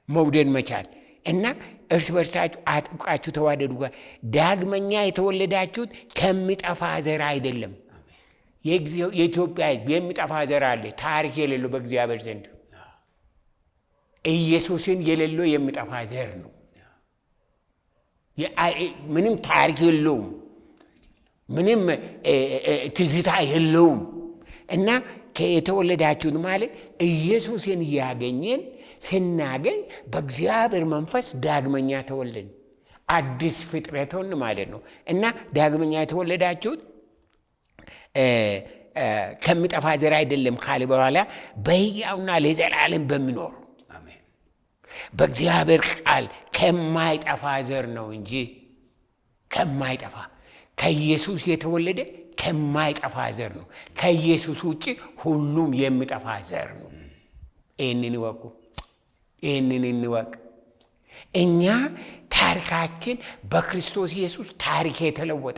መውደድ መቻል እና እርስ በርሳችሁ አጥብቃችሁ ተዋደዱ። ዳግመኛ የተወለዳችሁት ከሚጠፋ ዘር አይደለም። የኢትዮጵያ ሕዝብ የሚጠፋ ዘር አለ፣ ታሪክ የሌለው በእግዚአብሔር ዘንድ ኢየሱስን የሌለው የሚጠፋ ዘር ነው። ምንም ታሪክ የለውም፣ ምንም ትዝታ የለውም። እና የተወለዳችሁት ማለት ኢየሱስን ያገኘን ስናገኝ በእግዚአብሔር መንፈስ ዳግመኛ ተወለድን፣ አዲስ ፍጥረት ሆን ማለት ነው። እና ዳግመኛ የተወለዳችሁት ከሚጠፋ ዘር አይደለም ካለ በኋላ በሕያውና ለዘላለም በሚኖር በእግዚአብሔር ቃል ከማይጠፋ ዘር ነው እንጂ ከማይጠፋ ከኢየሱስ የተወለደ ከማይጠፋ ዘር ነው። ከኢየሱስ ውጪ ሁሉም የሚጠፋ ዘር ነው። ይህንን ይወቁ፣ ይህንን እንወቅ። እኛ ታሪካችን በክርስቶስ ኢየሱስ ታሪክ የተለወጠ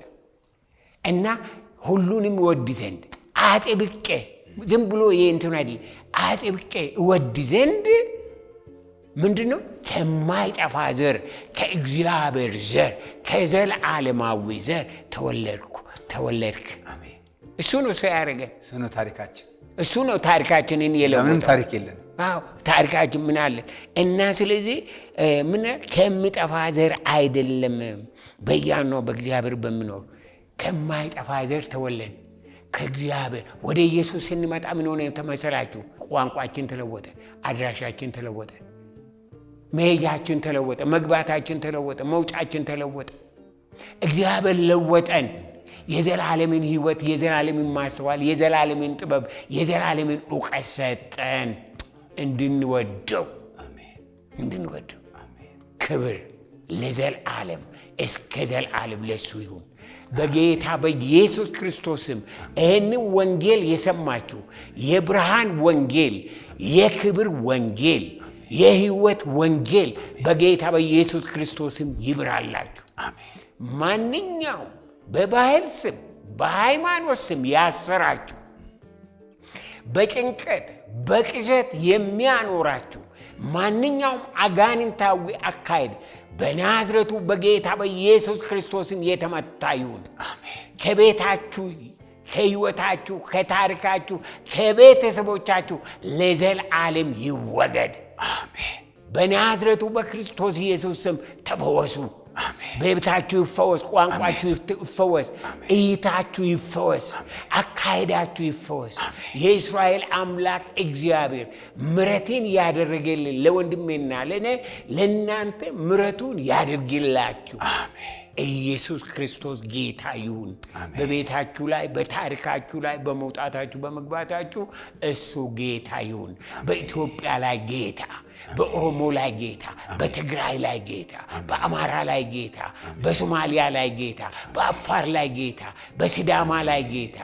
እና ሁሉንም ወድ ዘንድ አጥብቄ ዝም ብሎ የእንትን አይደለም፣ አጥብቄ ወድ ዘንድ ምንድነው? ከማይጠፋ ዘር ከእግዚአብሔር ዘር ከዘላለማዊ ዘር ተወለድክ። አሜን። እሱ ነው ሰው ያደረገን። እሱ ነው ታሪካችን። እሱ ነው ታሪካችንን የለወጠው። ምንም ታሪክ የለን። አዎ ታሪካችን ምን አለን? እና ስለዚህ ምን ከሚጠፋ ዘር አይደለም፣ በያነው በእግዚአብሔር በሚኖር ከማይጠፋ ዘር ተወለድን። ከእግዚአብሔር ወደ ኢየሱስ ስንመጣ ምን ሆነ ተመሰላችሁ? ቋንቋችን ተለወጠ፣ አድራሻችን ተለወጠ፣ መሄጃችን ተለወጠ፣ መግባታችን ተለወጠ፣ መውጫችን ተለወጠ። እግዚአብሔር ለወጠን። የዘላለምን ሕይወት፣ የዘላለምን ማስተዋል፣ የዘላለምን ጥበብ፣ የዘላለምን ዕውቀት ሰጠን እንድንወደው። እንድንወደው። ክብር ለዘላለም እስከ ዘላለም ለሱ ይሁን። በጌታ በኢየሱስ ክርስቶስም ይህንን ወንጌል የሰማችሁ የብርሃን ወንጌል፣ የክብር ወንጌል፣ የሕይወት ወንጌል በጌታ በኢየሱስ ክርስቶስም ይብራላችሁ። ማንኛውም በባህል ስም በሃይማኖት ስም ያሰራችሁ፣ በጭንቀት በቅዠት የሚያኖራችሁ ማንኛውም አጋንንታዊ አካሄድ በናዝረቱ በጌታ በኢየሱስ ክርስቶስም የተመታ ይሁን። ከቤታችሁ፣ ከሕይወታችሁ፣ ከታሪካችሁ፣ ከቤተሰቦቻችሁ ለዘላለም ይወገድ። በናዝረቱ በክርስቶስ ኢየሱስ ስም ተፈወሱ። በቤታችሁ ይፈወስ፣ ቋንቋችሁ ይፈወስ፣ እይታችሁ ይፈወስ፣ አካሄዳችሁ ይፈወስ። የእስራኤል አምላክ እግዚአብሔር ምሕረትን ያደረገልን ለወንድሜና ለእኔ ለእናንተ ምሕረቱን ያደርግላችሁ። ኢየሱስ ክርስቶስ ጌታ ይሁን። በቤታችሁ ላይ፣ በታሪካችሁ ላይ፣ በመውጣታችሁ በመግባታችሁ እሱ ጌታ ይሁን። በኢትዮጵያ ላይ ጌታ፣ በኦሮሞ ላይ ጌታ፣ በትግራይ ላይ ጌታ፣ በአማራ ላይ ጌታ፣ በሶማሊያ ላይ ጌታ፣ በአፋር ላይ ጌታ፣ በሲዳማ ላይ ጌታ፣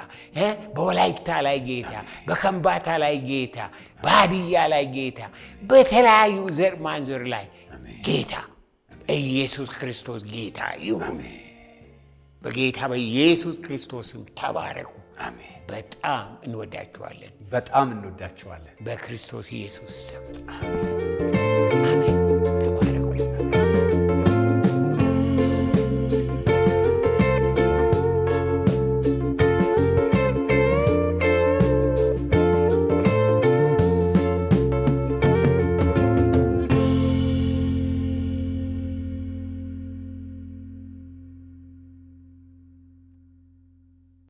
በወላይታ ላይ ጌታ፣ በከምባታ ላይ ጌታ፣ በሀዲያ ላይ ጌታ፣ በተለያዩ ዘር ማንዘር ላይ ጌታ ኢየሱስ ክርስቶስ ጌታ ይሁን። በጌታ በኢየሱስ ክርስቶስም ተባረኩ። አሜን። በጣም እንወዳችኋለን። በጣም እንወዳችኋለን። በክርስቶስ ኢየሱስ ስም